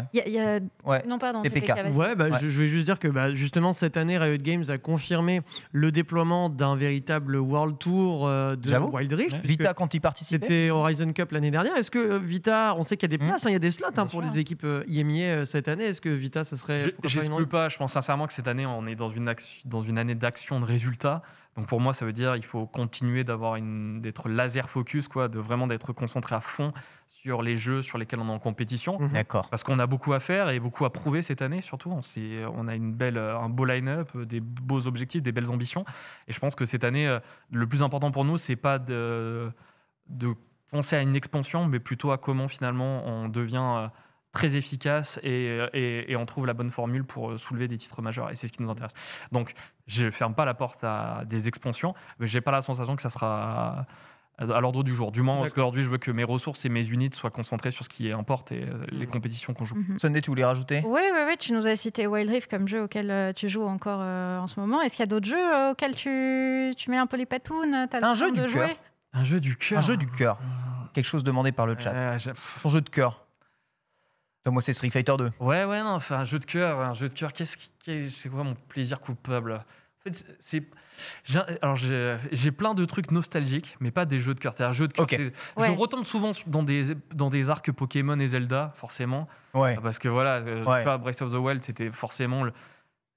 Non, pardon. TPK. Je vais juste dire que justement cette année Riot Games a confirmé le déploiement d'un véritable World Tour de Wild Rift. Vita quand il participait. C'était Horizon Cup l'année dernière. Est-ce que Vita, on sait qu'il y a des places, il y a des slots pour les équipes IMEA cette année. Est-ce que Vita, ça serait j'exclus pas. Je pense sincèrement que cette année on est dans une année d'action, de résultats. Donc pour moi, ça veut dire qu'il faut continuer d'être laser focus, d'être concentré à fond sur les jeux sur lesquels on est en compétition. D'accord. Parce qu'on a beaucoup à faire et beaucoup à prouver cette année, surtout. On a un beau line-up, des beaux objectifs, des belles ambitions. Et je pense que cette année, le plus important pour nous, c'est pas de penser à une expansion, mais plutôt à comment finalement on devient très efficace et on trouve la bonne formule pour soulever des titres majeurs. Et c'est ce qui nous intéresse. Donc, je ne ferme pas la porte à des expansions, mais je n'ai pas la sensation que ça sera à l'ordre du jour. Du moins, parce qu'aujourd'hui, je veux que mes ressources et mes unités soient concentrées sur ce qui importe et les compétitions qu'on joue. Sunday, tu voulais rajouter ? Oui, tu nous as cité Wild Rift comme jeu auquel tu joues encore en ce moment. Est-ce qu'il y a d'autres jeux auxquels tu mets un peu les patounes ? Un jeu du cœur. Un jeu du cœur. Un jeu du cœur. Quelque chose demandé par le chat. Ton jeu de cœur. Moi, c'est Street Fighter 2. Un jeu de cœur. C'est quoi mon plaisir coupable ? En fait, j'ai plein de trucs nostalgiques, mais pas des jeux de cœur. C'est-à-dire, jeux de cœur. Je retombe souvent dans des arcs Pokémon et Zelda, forcément. Parce que Breath of the Wild, c'était forcément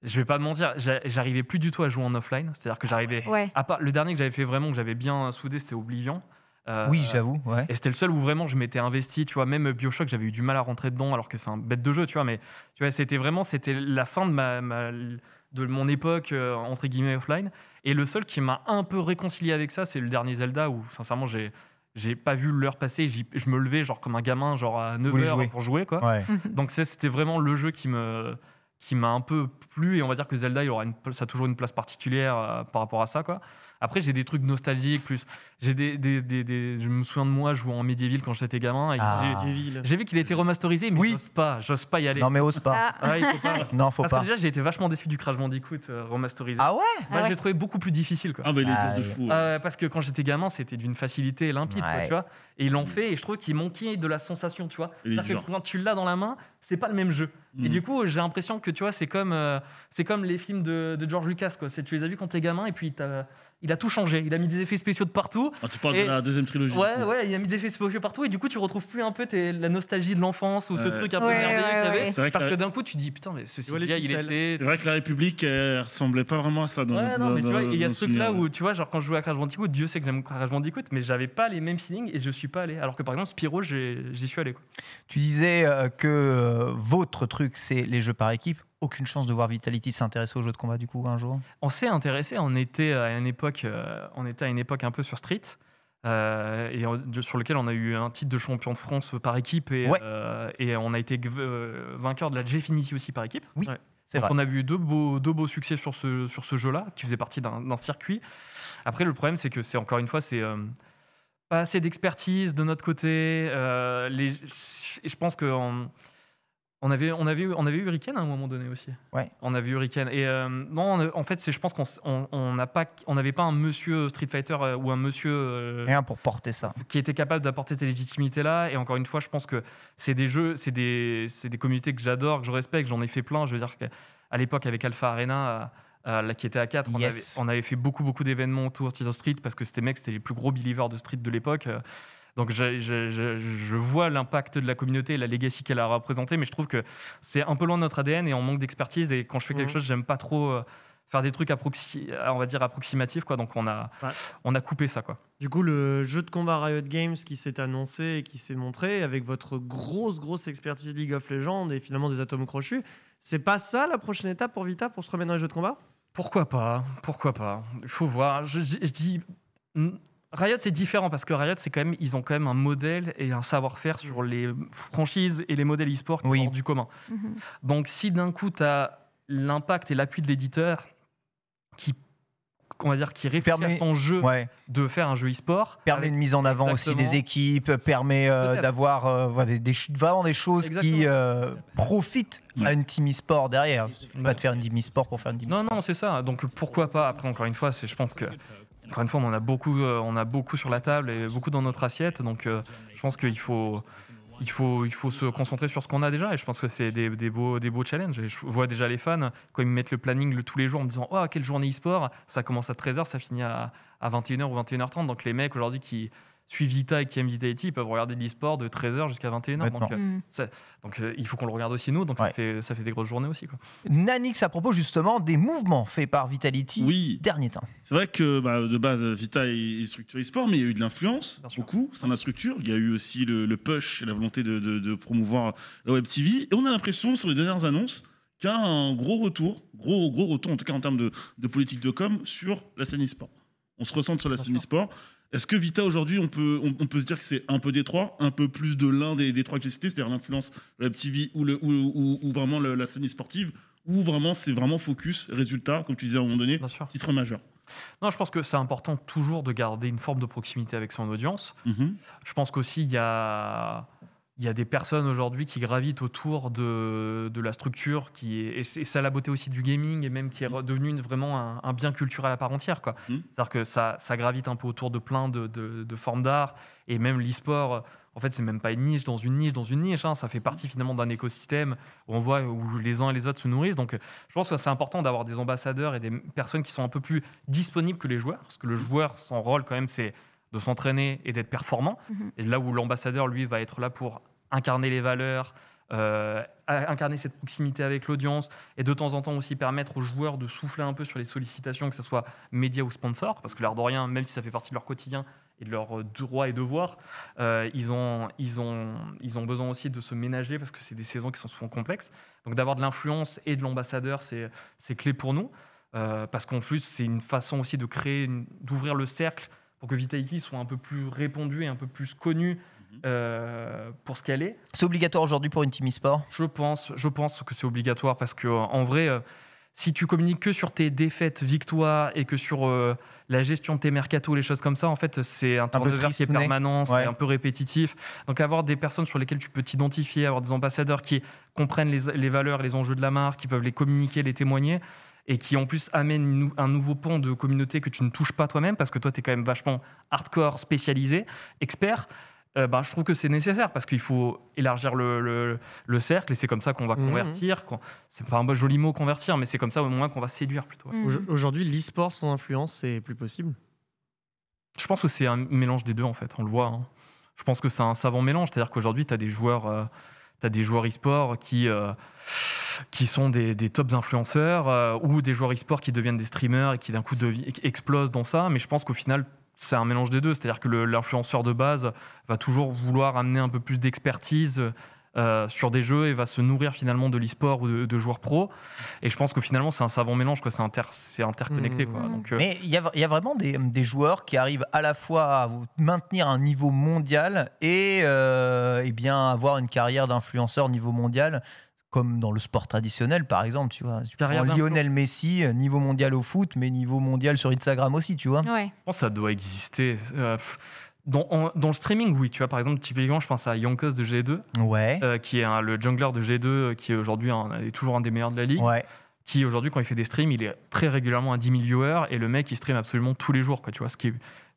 je vais pas te mentir, j'arrivais plus du tout à jouer en offline. C'est-à-dire que j'arrivais. À part le dernier que j'avais fait vraiment, que j'avais bien soudé, c'était Oblivion. J'avoue. Et c'était le seul où vraiment je m'étais investi, même BioShock, j'avais eu du mal à rentrer dedans alors que c'est un bête de jeu, mais c'était la fin de mon époque entre guillemets offline. Et le seul qui m'a un peu réconcilié avec ça, c'est le dernier Zelda où sincèrement j'ai pas vu l'heure passer, je me levais comme un gamin à 9h pour jouer Donc c'était vraiment le jeu qui m'a un peu plu, et on va dire que Zelda ça a toujours une place particulière par rapport à ça Après, j'ai des trucs nostalgiques, plus. Je me souviens de moi jouant en Medieval quand j'étais gamin. Et j'ai vu qu'il était remasterisé, mais j'ose pas y aller. Non, mais ose pas. Il faut pas. Non, faut Parce pas. que déjà, j'ai été vachement déçu du Crash Bandicoot remasterisé. Ah ouais? Je l'ai trouvé beaucoup plus difficile. Mais il est dur de fou. Parce que quand j'étais gamin, c'était d'une facilité limpide, Et ils l'ont fait, et je trouve qu'il manquait de la sensation, C'est-à-dire que quand tu l'as dans la main, c'est pas le même jeu. Et du coup, j'ai l'impression que c'est comme les films de George Lucas, Tu les as vus quand t'es gamin, et puis il a tout changé. Il a mis des effets spéciaux de partout. Tu parles de la deuxième trilogie. Il a mis des effets spéciaux partout, et du coup, tu retrouves plus un peu la nostalgie de l'enfance ou ce truc un peu merveilleux qu'il y avait. Parce que d'un coup, tu dis putain, mais ce gars, il était. C'est vrai que la République, elle ressemblait pas vraiment à ça. Il y a ce truc-là où, quand je jouais à Crash Bandicoot, Dieu sait que j'aime Crash Bandicoot, mais j'avais pas les mêmes feelings et je suis pas allé. Alors que par exemple, Spyro, j'y suis allé. Tu disais que votre truc, c'est les jeux par équipe. Aucune chance de voir Vitality s'intéresser aux jeux de combat du coup un jour? On s'est intéressé, on était à une époque un peu sur Street, sur lequel on a eu un titre de champion de France par équipe et on a été vainqueur de la Gfinity aussi par équipe. Oui, c'est vrai. On a eu deux beaux succès sur ce jeu-là, qui faisait partie d'un circuit. Après, le problème, c'est que c'est encore une fois, c'est pas assez d'expertise de notre côté. Je pense que on avait eu Hurricane à un moment donné aussi. On avait eu Hurricane. Et en fait, je pense qu'on n'avait pas un monsieur Street Fighter ou un monsieur rien pour porter ça, qui était capable d'apporter cette légitimité-là. Et encore une fois, je pense que c'est des jeux, c'est des communautés que j'adore, que je respecte. J'en ai fait plein. Je veux dire qu'à l'époque, avec Alpha Arena, qui était à 4, on avait fait beaucoup d'événements autour de Street parce que ces mecs, c'était les plus gros believers de Street de l'époque. Donc je vois l'impact de la communauté et la legacy qu'elle a représenté, mais je trouve que c'est un peu loin de notre ADN et on manque d'expertise. Et quand je fais quelque chose, j'aime pas trop faire des trucs on va dire approximatifs, quoi. Donc on a coupé ça, quoi. Du coup, le jeu de combat Riot Games qui s'est annoncé et qui s'est montré avec votre grosse expertise League of Legends et finalement des atomes crochus, c'est pas ça la prochaine étape pour Vita pour se remettre dans les jeux de combat? Pourquoi pas? Il faut voir. Je dis Riot, c'est différent parce que Riot, ils ont quand même un modèle et un savoir-faire sur les franchises et les modèles e-sport qui sortent du commun. Donc si d'un coup tu as l'impact et l'appui de l'éditeur qui réfléchit à son jeu de faire un jeu e-sport. Permet une mise en avant aussi des équipes, permet d'avoir vraiment des choses qui profitent à une team e-sport derrière. Pas de faire une team e-sport pour faire une team e-sport. Non, c'est ça. Donc pourquoi pas? Après, encore une fois, je pense que encore une fois, on a beaucoup sur la table et beaucoup dans notre assiette. Donc je pense qu'il faut se concentrer sur ce qu'on a déjà, et je pense que c'est des beaux challenges. Et je vois déjà les fans, quand ils me mettent le planning tous les jours en me disant « Oh, quelle journée e-sport !» Ça commence à 13h, ça finit à 21h ou 21h30. Donc les mecs aujourd'hui qui suivent Vita et qui aiment Vitality, ils peuvent regarder de l'e-sport de 13h jusqu'à 21h. Donc il faut qu'on le regarde aussi nous, donc ça fait des grosses journées aussi, quoi. Nanix, à propos justement des mouvements faits par Vitality ces derniers temps. C'est vrai que de base, Vita est structure e-sport, mais il y a eu de l'influence, beaucoup, c'est la structure. Il y a eu aussi le push et la volonté de promouvoir la Web TV. Et on a l'impression, sur les dernières annonces, qu'il y a un gros retour, en tout cas en termes de politique de com, sur la scène e-sport. On se ressent sur la scène e-sport. Est-ce que Vita, aujourd'hui, on peut se dire que c'est un peu des trois, un peu plus de l'un des trois que j'ai cités, c'est-à-dire l'influence Web TV ou vraiment la scène e-sportive, ou vraiment c'est vraiment focus, résultat, comme tu disais à un moment donné, titre majeur? Non, je pense que c'est important toujours de garder une forme de proximité avec son audience. Je pense qu'aussi, il y a des personnes aujourd'hui qui gravitent autour de la structure, et c'est la beauté aussi du gaming, et même qui est devenu vraiment un bien culturel à part entière, quoi. C'est-à-dire que ça gravite un peu autour de plein de formes d'art, et même l'e-sport, en fait, c'est même pas une niche dans une niche, hein. Ça fait partie finalement d'un écosystème où on voit où les uns et les autres se nourrissent. Donc, je pense que c'est important d'avoir des ambassadeurs et des personnes qui sont un peu plus disponibles que les joueurs, parce que le joueur, son rôle quand même, c'est de s'entraîner et d'être performant. Et là où l'ambassadeur, lui, va être là pour incarner les valeurs, incarner cette proximité avec l'audience, et de temps en temps aussi permettre aux joueurs de souffler un peu sur les sollicitations, que ce soit médias ou sponsors, parce que l'air de rien, même si ça fait partie de leur quotidien et de leurs droits et devoirs, ils ont besoin aussi de se ménager, parce que c'est des saisons qui sont souvent complexes. Donc d'avoir de l'influence et de l'ambassadeur, c'est clé pour nous, parce qu'en plus, c'est une façon aussi de d'ouvrir le cercle pour que Vitality soit un peu plus répandu et un peu plus connu pour ce qu'elle est. C'est obligatoire aujourd'hui pour une team e-sport? Je pense que c'est obligatoire, parce que en vrai, si tu communiques que sur tes défaites, victoires, et que sur la gestion de tes mercatos, les choses comme ça, en fait, c'est un turnover qui est permanent, c'est un peu répétitif. Donc avoir des personnes sur lesquelles tu peux t'identifier, avoir des ambassadeurs qui comprennent les valeurs et les enjeux de la marque, qui peuvent les communiquer, les témoigner, et qui en plus amènent un nouveau pan de communauté que tu ne touches pas toi-même, parce que toi, tu es quand même vachement hardcore, spécialisé, expert. Je trouve que c'est nécessaire, parce qu'il faut élargir le cercle, et c'est comme ça qu'on va convertir. C'est pas un joli mot, convertir, mais c'est comme ça au moins qu'on va séduire plutôt. Aujourd'hui, l'e-sport sans influence, c'est plus possible? Je pense que c'est un mélange des deux, en fait, on le voit, hein. Je pense que c'est un savant mélange, c'est-à-dire qu'aujourd'hui, tu as des joueurs e-sport qui sont des tops influenceurs, ou des joueurs e-sport qui deviennent des streamers et qui d'un coup explosent dans ça, mais je pense qu'au final, c'est un mélange des deux, c'est-à-dire que l'influenceur de base va toujours vouloir amener un peu plus d'expertise sur des jeux, et va se nourrir finalement de l'e-sport ou de joueurs pro. Et je pense que finalement, c'est un savant mélange, quoi. C'est interconnecté, quoi. Donc, mais il y a vraiment des joueurs qui arrivent à la fois à maintenir un niveau mondial et bien avoir une carrière d'influenceur niveau mondial, comme dans le sport traditionnel, par exemple, tu vois. Tu prends Lionel Messi, niveau mondial au foot, mais niveau mondial sur Instagram aussi, tu vois. Ouais. Je pense que ça doit exister. Dans le streaming, oui. Tu vois, par exemple, typiquement, je pense à Yonkos de G2, qui est le jungler de G2, qui est aujourd'hui est toujours un des meilleurs de la ligue. Qui aujourd'hui, quand il fait des streams, il est très régulièrement à 10 000 viewers, et le mec, il stream absolument tous les jours, quoi. Tu vois,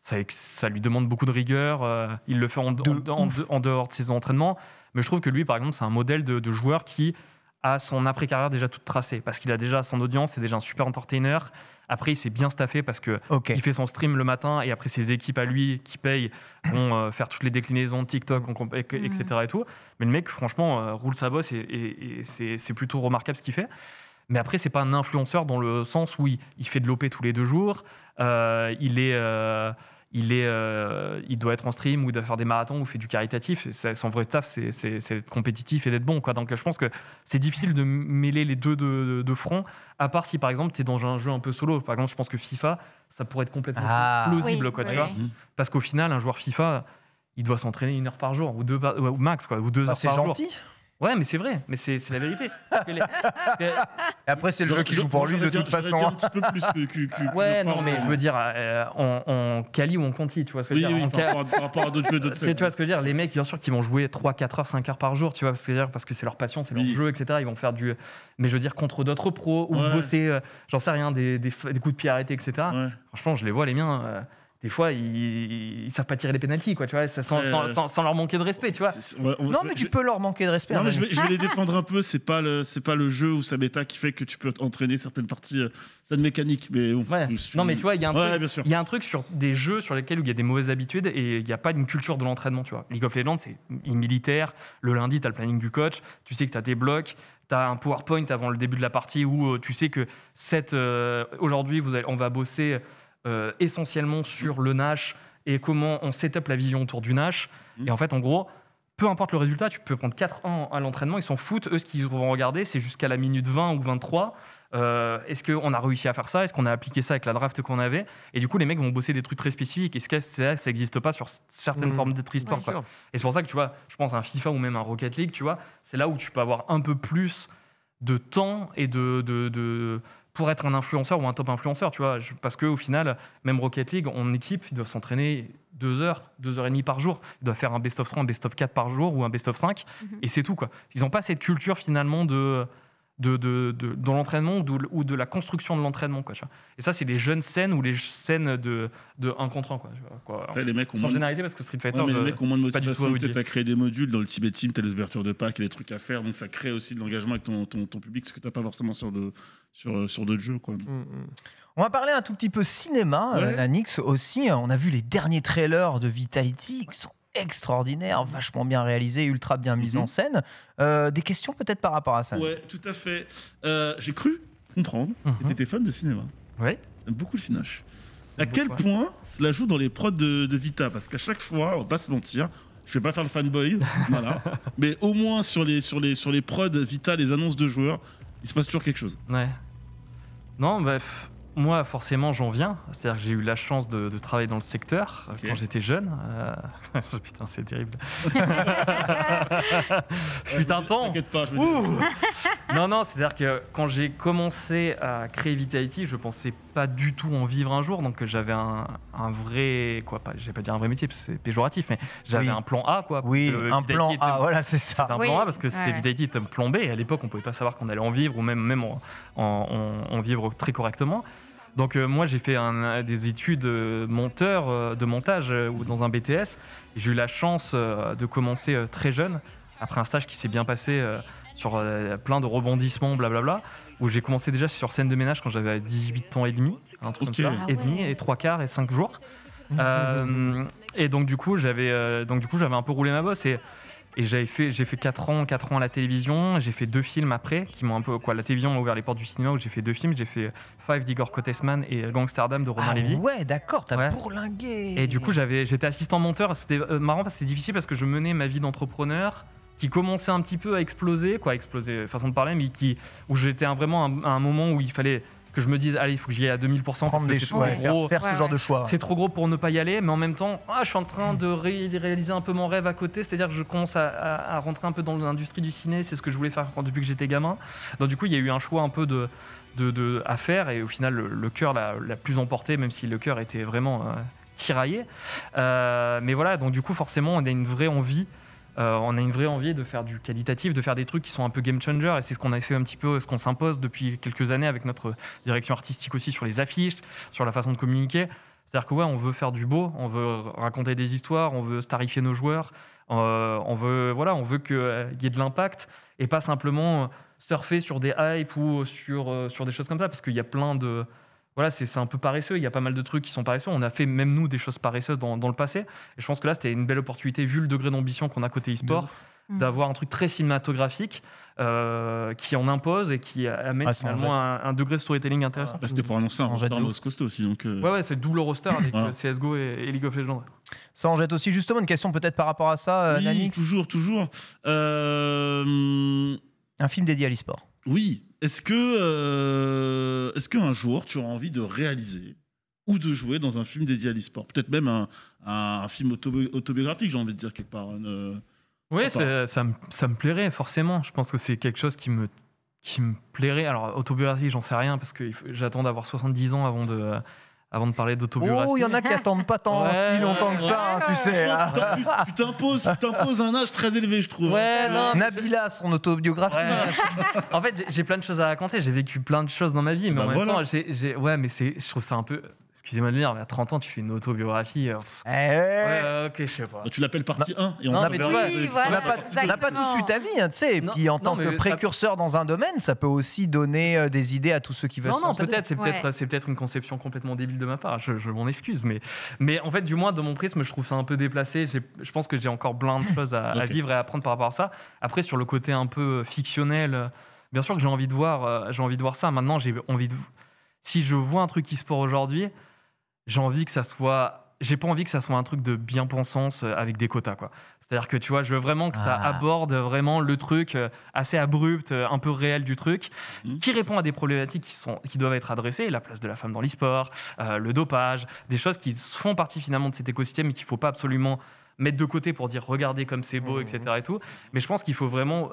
ça lui demande beaucoup de rigueur. Il le fait en dehors de ses entraînements. Mais je trouve que lui, par exemple, c'est un modèle de joueur qui a son après-carrière déjà toute tracée, parce qu'il a déjà son audience, c'est déjà un super entertainer. Après, il s'est bien staffé parce que il fait son stream le matin et après ses équipes à lui qui payent vont faire toutes les déclinaisons de TikTok, etc. et tout. Mais le mec, franchement, roule sa bosse et c'est plutôt remarquable ce qu'il fait. Mais après, c'est pas un influenceur dans le sens où il fait de l'OP tous les 2 jours. Il doit être en stream ou il doit faire des marathons ou fait du caritatif. Son vrai taf, c'est être compétitif et d'être bon, quoi. Donc je pense que c'est difficile de mêler les deux de front, à part si par exemple tu es dans un jeu un peu solo. Par exemple, je pense que FIFA, ça pourrait être complètement plausible, quoi, tu vois. Parce qu'au final, un joueur FIFA, il doit s'entraîner 1 heure par jour ou 2 au max, quoi, ou 2 heures par jour. C'est gentil. Ouais, mais c'est vrai, mais c'est la vérité. Et après, c'est le jeu qui joue pour lui de toute façon. Un petit peu plus que ouais, non, mais je veux dire, en quali ou en conti, tu vois ce que je veux dire. Par rapport à d'autres jeux, d'autres tu vois ce que je veux dire. Les mecs, bien sûr, qui vont jouer 3, 4 heures, 5 heures par jour, tu vois ce que je veux dire, parce que c'est leur passion, c'est leur jeu, etc. Ils vont faire du. Mais je veux dire, contre d'autres pros, ou bosser, j'en sais rien, des coups de pied arrêtés, etc. Ouais. Franchement, je les vois, les miens. Des fois, ils savent pas tirer les pénaltys, quoi, tu vois, sans leur manquer de respect, tu vois. Non, mais tu peux leur manquer de respect. Non, mais je vais les défendre un peu. C'est pas le jeu ou sa méta qui fait que tu peux entraîner certaines parties, certaines mécaniques. Mais non, mais tu vois, il y a un truc sur des jeux sur lesquels il y a des mauvaises habitudes et il n'y a pas une culture de l'entraînement, tu vois. League of Legends, c'est militaire. Le lundi, tu as le planning du coach. Tu sais que tu as des blocs. Tu as un PowerPoint avant le début de la partie où tu sais que aujourd'hui, on va bosser. Essentiellement sur le Nash et comment on set up la vision autour du Nash. Et en fait, en gros, peu importe le résultat, tu peux prendre 4 ans à l'entraînement, ils s'en foutent. Eux, ce qu'ils vont regarder, c'est jusqu'à la minute 20 ou 23. Est-ce qu'on a réussi à faire ça? Est-ce qu'on a appliqué ça avec la draft qu'on avait? Et du coup, les mecs vont bosser des trucs très spécifiques. Et ça n'existe pas sur certaines formes d'e-sport. Et c'est pour ça que, tu vois, je pense à un FIFA ou même un Rocket League, tu vois, c'est là où tu peux avoir un peu plus de temps et pour être un influenceur ou un top influenceur, tu vois, parce qu'au final, même Rocket League, en équipe, ils doivent s'entraîner 2 heures, 2 heures et demie par jour. Ils doivent faire un best of 3, un best of 4 par jour ou un best of 5, et c'est tout, quoi. Ils n'ont pas cette culture, finalement, de l'entraînement ou de la construction de l'entraînement, quoi, tu vois. Et ça, c'est les jeunes scènes ou les scènes de 1 contre 1, quoi. Après, les mecs ont sans généralité, parce que Street Fighter, les mecs ont moins de motivation, peut-être à créer des modules. Dans le Tibet Team, tu as les ouvertures de packs et les trucs à faire, donc ça crée aussi de l'engagement avec ton public, ce que tu n'as pas forcément sur d'autres jeux, quoi. On va parler un tout petit peu cinéma, Nanix aussi. On a vu les derniers trailers de Vitality qui sont extraordinaires, vachement bien réalisés, ultra bien mis en scène. Des questions peut-être par rapport à ça? Ouais, tout à fait. J'ai cru comprendre que tu étais fan de cinéma. Ouais. J'aime beaucoup le cinoche. À quel point cela joue dans les prods de Vita? Parce qu'à chaque fois, on va pas se mentir, je vais pas faire le fanboy, voilà. Mais au moins sur les prods Vita, les annonces de joueurs, il se passe toujours quelque chose. Ouais. Non, moi, forcément, j'en viens. C'est-à-dire que j'ai eu la chance de travailler dans le secteur quand j'étais jeune. Putain, c'est terrible. Fut un temps. T'inquiète pas, je veux dire. Non, c'est-à-dire que quand j'ai commencé à créer Vitality, je pensais pas du tout en vivre un jour. Donc j'avais un vrai, je vais pas dire un vrai métier, parce que c'est péjoratif, mais j'avais un plan A, quoi. Oui, un plan A, voilà, c'est ça. C'était un plan A parce que c'était Vitality plan B. Et à l'époque, on pouvait pas savoir qu'on allait en vivre ou même en vivre très correctement. Donc moi j'ai fait des études de montage dans un BTS. Et j'ai eu la chance de commencer très jeune, après un stage qui s'est bien passé sur plein de rebondissements, blablabla, où j'ai commencé déjà sur scène de ménage quand j'avais 18 ans et demi, un truc comme ça, et demi, et 3 quarts et 5 jours. Et donc du coup j'avais un peu roulé ma bosse et j'ai fait 4 ans à la télévision. J'ai fait 2 films après qui m'ont un peu la télévision m'a ouvert les portes du cinéma, où j'ai fait 2 films. J'ai fait Five d'Igor Kottesman et Gangsterdam de Romain Lévy. Ouais, d'accord, t'as bourlingué. Et du coup j'étais assistant monteur. C'était marrant parce que c'est difficile parce que je menais ma vie d'entrepreneur qui commençait un petit peu à exploser, façon de parler, mais où j'étais vraiment à un moment où il fallait que je me dise, allez, il faut que j'y aille à 2000%, parce que c'est trop gros. Faire ce genre de choix. C'est trop gros pour ne pas y aller, mais en même temps, je suis en train de réaliser un peu mon rêve à côté, c'est-à-dire que je commence à rentrer un peu dans l'industrie du ciné, c'est ce que je voulais faire depuis que j'étais gamin. Donc du coup, il y a eu un choix un peu à faire, et au final, le cœur l'a plus emporté, même si le cœur était vraiment tiraillé. Mais voilà, donc du coup, forcément, on a une vraie envie. De faire du qualitatif, de faire des trucs qui sont un peu game changer, et c'est ce qu'on a fait un petit peu, ce qu'on s'impose depuis quelques années avec notre direction artistique aussi, sur les affiches, sur la façon de communiquer. C'est-à-dire que on veut faire du beau, on veut raconter des histoires, on veut starifier nos joueurs, on veut qu'il y ait de l'impact et pas simplement surfer sur des hypes ou sur des choses comme ça, parce qu'il y a plein de... Voilà, c'est un peu paresseux, il y a pas mal de trucs qui sont paresseux. On a fait, même nous, des choses paresseuses dans le passé. Et je pense que là, c'était une belle opportunité, vu le degré d'ambition qu'on a côté e-sport, d'avoir un truc très cinématographique qui en impose et qui amène finalement un degré de storytelling intéressant. C'était pour annoncer un roster costaud aussi. Donc Ouais, c'est double roster avec CSGO et League of Legends. Ça en jette aussi. Justement, une question peut-être par rapport à ça, oui, Nanix. Toujours. Un film dédié à l'e-sport. Oui. Est-ce qu'un jour, tu auras envie de réaliser ou de jouer dans un film dédié à l'e-sport? Peut-être même un film autobiographique, j'ai envie de dire quelque part. Oui, ça me plairait forcément. Je pense que c'est quelque chose qui me plairait. Alors, autobiographie, j'en sais rien parce que j'attends d'avoir 70 ans avant de parler d'autobiographie. Oh, il y en a qui attendent pas si longtemps que ça, tu sais. Tu t'imposes un âge très élevé, je trouve. Ouais, non. Nabila, son autobiographie. Ouais. En fait, j'ai plein de choses à raconter. J'ai vécu plein de choses dans ma vie, mais en même temps, je trouve ça un peu... Excusez-moi de dire, mais à 30 ans, tu fais une autobiographie. Ok, je sais pas. Tu l'appelles partie 1 et on non, va mais vers on n'a pas tous eu ta vie, tu sais. Et puis en tant que précurseur dans un domaine, ça peut aussi donner des idées à tous ceux qui veulent Non, peut-être, c'est peut-être une conception complètement débile de ma part. Je m'en excuse, mais en fait, du moins, de mon prisme, je trouve ça un peu déplacé. Je pense que j'ai encore plein de choses à vivre et à apprendre par rapport à ça. Après, sur le côté un peu fictionnel, bien sûr que j'ai envie de voir ça. Maintenant, si je vois un truc e-sport aujourd'hui, j'ai pas envie que ça soit un truc de bien-pensance avec des quotas, quoi. C'est-à-dire que, tu vois, je veux vraiment que ça aborde vraiment le truc assez abrupt, un peu réel du truc, qui répond à des problématiques qui doivent être adressées, la place de la femme dans l'e-sport, le dopage, des choses qui font partie finalement de cet écosystème et qu'il faut pas absolument mettre de côté pour dire regardez comme c'est beau, etc. et tout. Mais je pense qu'il faut vraiment...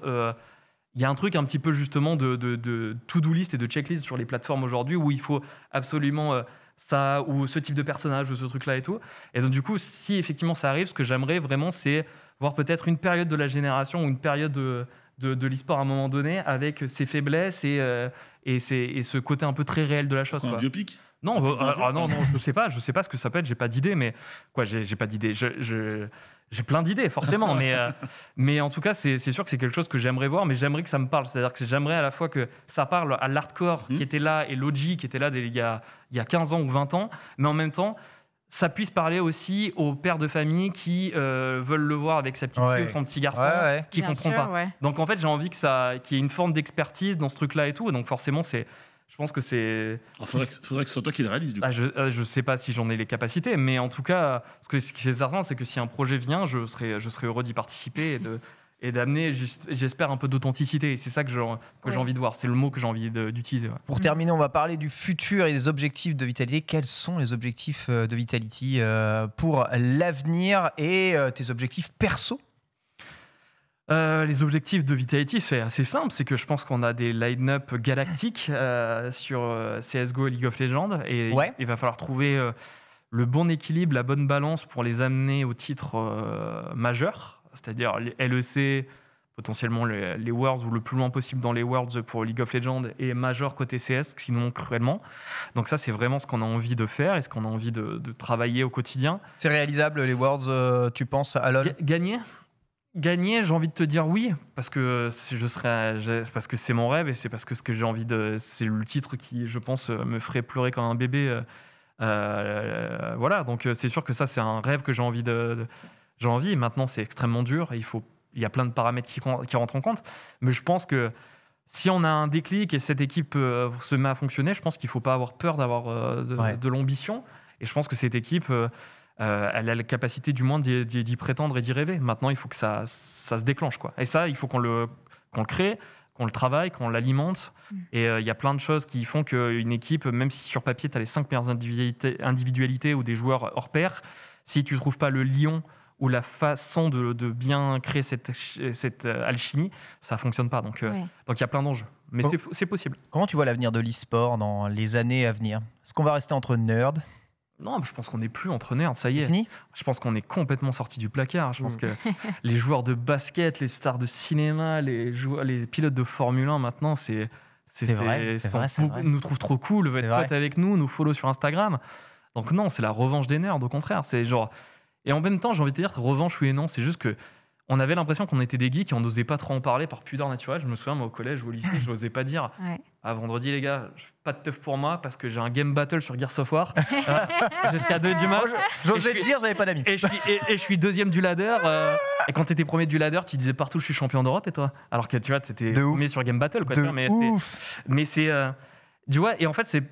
Il y a un truc un petit peu justement de to-do list et de checklist sur les plateformes aujourd'hui où il faut absolument ça ou ce type de personnage ou ce truc-là et tout. Et donc du coup, si effectivement ça arrive, ce que j'aimerais vraiment, c'est voir peut-être une période de la génération ou une période de l'e-sport à un moment donné avec ses faiblesses et ce côté un peu très réel de la chose. Un biopic ? Non, non, je sais pas ce que ça peut être, j'ai pas d'idée, mais quoi, j'ai pas d'idée. J'ai plein d'idées, forcément, mais en tout cas, c'est sûr que c'est quelque chose que j'aimerais voir, mais j'aimerais que ça me parle. C'est-à-dire que j'aimerais à la fois que ça parle à l'hardcore qui était là et l'OG qui était là il y a 15 ans ou 20 ans, mais en même temps, ça puisse parler aussi aux pères de famille qui veulent le voir avec sa petite fille ou son petit garçon qui ne comprend pas. Ouais. Donc en fait, j'ai envie qu'il y ait une forme d'expertise dans ce truc-là et tout, et donc forcément, je pense que c'est... Il faudrait que ce soit toi qui le réalise, du coup. Je sais pas si j'en ai les capacités, mais en tout cas, ce qui est certain, c'est que si un projet vient, je serai heureux d'y participer et d'amener, j'espère, un peu d'authenticité. Et c'est ça que j'ai envie de voir. C'est le mot que j'ai envie d'utiliser. Ouais. Pour terminer, on va parler du futur et des objectifs de Vitality. Quels sont les objectifs de Vitality pour l'avenir et tes objectifs perso ? Les objectifs de Vitality, c'est assez simple. C'est que je pense qu'on a des line-up galactiques sur CSGO et League of Legends. Et il va falloir trouver le bon équilibre, la bonne balance pour les amener au titre majeur, c'est-à-dire les LEC, potentiellement les Worlds ou le plus loin possible dans les Worlds pour League of Legends et majeur côté CS, sinon cruellement. Donc ça, c'est vraiment ce qu'on a envie de faire et ce qu'on a envie de travailler au quotidien. C'est réalisable, les Worlds, tu penses, à LoL ? Gagner, j'ai envie de te dire oui, parce que parce que c'est mon rêve et c'est parce que ce que j'ai envie c'est le titre qui, je pense, me ferait pleurer comme un bébé. Voilà, donc c'est sûr que ça, c'est un rêve que j'ai envie. Maintenant, c'est extrêmement dur et il y a plein de paramètres qui rentrent en compte. Mais je pense que si on a un déclic et cette équipe se met à fonctionner, je pense qu'il ne faut pas avoir peur d'avoir de l'ambition. Et je pense que cette équipe... elle a la capacité du moins d'y prétendre et d'y rêver. Maintenant, il faut que ça se déclenche, quoi. Et ça, il faut qu'on le crée, qu'on le travaille, qu'on l'alimente. Et il y a plein de choses qui font qu'une équipe, même si sur papier, tu as les 5 meilleures individualités ou des joueurs hors pair, si tu ne trouves pas le lion ou la façon de bien créer cette alchimie, ça ne fonctionne pas. Donc il y a plein d'enjeux. Mais c'est possible. Comment tu vois l'avenir de l'e-sport dans les années à venir ? Est-ce qu'on va rester entre nerds ? Non, je pense qu'on n'est plus entre nerds, ça y est. Fini ? Je pense qu'on est complètement sorti du placard. Je pense que les joueurs de basket, les stars de cinéma, les pilotes de Formule 1 maintenant, c'est vrai. nous trouvent trop cool, veulent être potes avec nous, nous follow sur Instagram. Donc non, c'est la revanche des nerds, au contraire. C'est genre... Et en même temps, j'ai envie de te dire, revanche oui et non, c'est juste que on avait l'impression qu'on était des geeks et on n'osait pas trop en parler par pudeur naturelle. Je me souviens, moi, au collège ou au lycée, je n'osais pas dire vendredi, les gars, pas de teuf pour moi parce que j'ai un game battle sur Gears of War jusqu'à 2 du mat. J'osais le dire, j'avais pas d'amis. Et je suis deuxième du ladder. Et quand t'étais premier du ladder, tu disais partout, je suis champion d'Europe et toi. Alors que tu vois, t'étais premier sur game battle. Quoi, mais c'est. Tu vois, et en fait, c'est.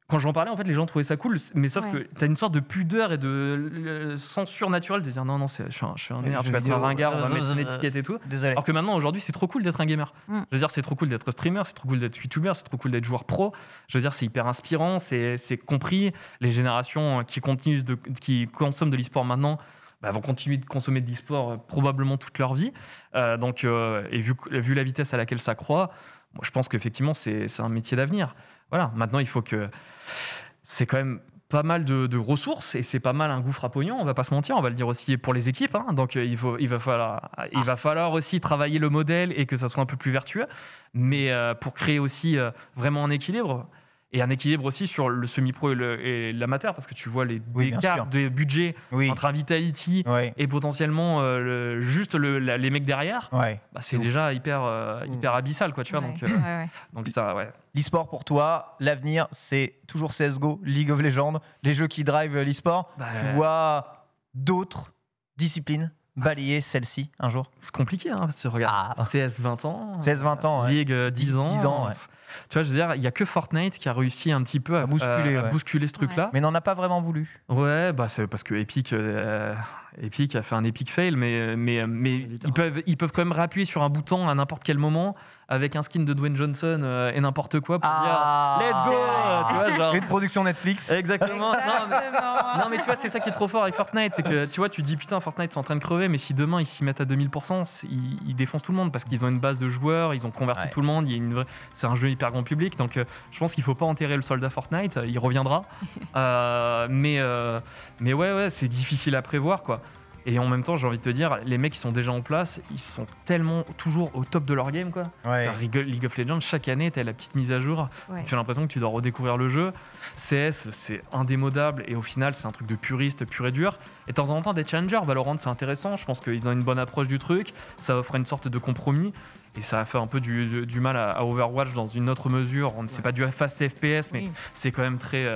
Quand j'en parlais, en fait, les gens trouvaient ça cool, mais sauf que t'as une sorte de pudeur et de censure naturelle de dire non, je suis un nerd, je vais être un ringard, on va mettre une étiquette et tout. Désolé. Alors que maintenant, aujourd'hui, c'est trop cool d'être un gamer. Je veux dire, c'est trop cool d'être streamer, c'est trop cool d'être youtubeur, c'est trop cool d'être joueur pro. Je veux dire, c'est hyper inspirant, c'est compris. Les générations qui consomment de l'e-sport maintenant vont continuer de consommer de l'e-sport probablement toute leur vie. Et vu la vitesse à laquelle ça croît, moi, je pense qu'effectivement, c'est un métier d'avenir. Voilà, maintenant, il faut que... C'est quand même pas mal de ressources et c'est pas mal un gouffre à pognon, on va pas se mentir, on va le dire aussi pour les équipes. Hein, donc, il va falloir aussi travailler le modèle et que ça soit un peu plus vertueux. Mais pour créer aussi vraiment un équilibre... Et un équilibre aussi sur le semi-pro et l'amateur, parce que tu vois les écarts de budget entre Vitality et potentiellement les mecs derrière. C'est déjà hyper abyssal, quoi, tu vois. Donc ça, L'e-sport pour toi, l'avenir, c'est toujours CSGO, League of Legends, les jeux qui drivent l'e-sport. Tu vois d'autres disciplines balayer celle-ci un jour? C'est compliqué, hein, parce que regarde, CS 20 ans, League 10 ans. 10 ans, Tu vois, je veux dire, il n'y a que Fortnite qui a réussi un petit peu à bousculer ce truc-là. Mais n'en a pas vraiment voulu. Ouais, c'est parce que Epic a fait un Epic fail, mais ils peuvent quand même réappuyer sur un bouton à n'importe quel moment avec un skin de Dwayne Johnson et n'importe quoi pour dire let's go, tu vois, genre... Une production Netflix. Exactement. Non, mais tu vois, c'est ça qui est trop fort avec Fortnite, c'est que tu vois, tu dis putain, Fortnite sont en train de crever, mais si demain ils s'y mettent à 2000%, ils défoncent tout le monde parce qu'ils ont une base de joueurs, ils ont converti tout le monde, c'est un jeu hyper grand public, donc je pense qu'il faut pas enterrer le soldat Fortnite, il reviendra. Mais ouais, c'est difficile à prévoir, quoi. Et en même temps, j'ai envie de te dire, les mecs qui sont déjà en place, ils sont tellement toujours au top de leur game, quoi. League of Legends, chaque année, t'as la petite mise à jour. Tu as l'impression que tu dois redécouvrir le jeu. CS, c'est indémodable et au final, c'est un truc de puriste, pur et dur. Et de temps en temps, des challengers, Valorant, c'est intéressant. Je pense qu'ils ont une bonne approche du truc. Ça offre une sorte de compromis. Et ça a fait un peu du mal à Overwatch dans une autre mesure. C'est pas du fast FPS, mais c'est quand même très...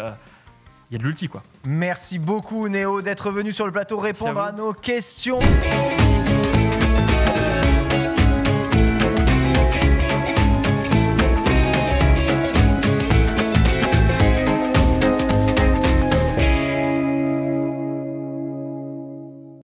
Il y a de l'ulti, quoi. Merci beaucoup, Néo, d'être venu sur le plateau répondre à nos questions.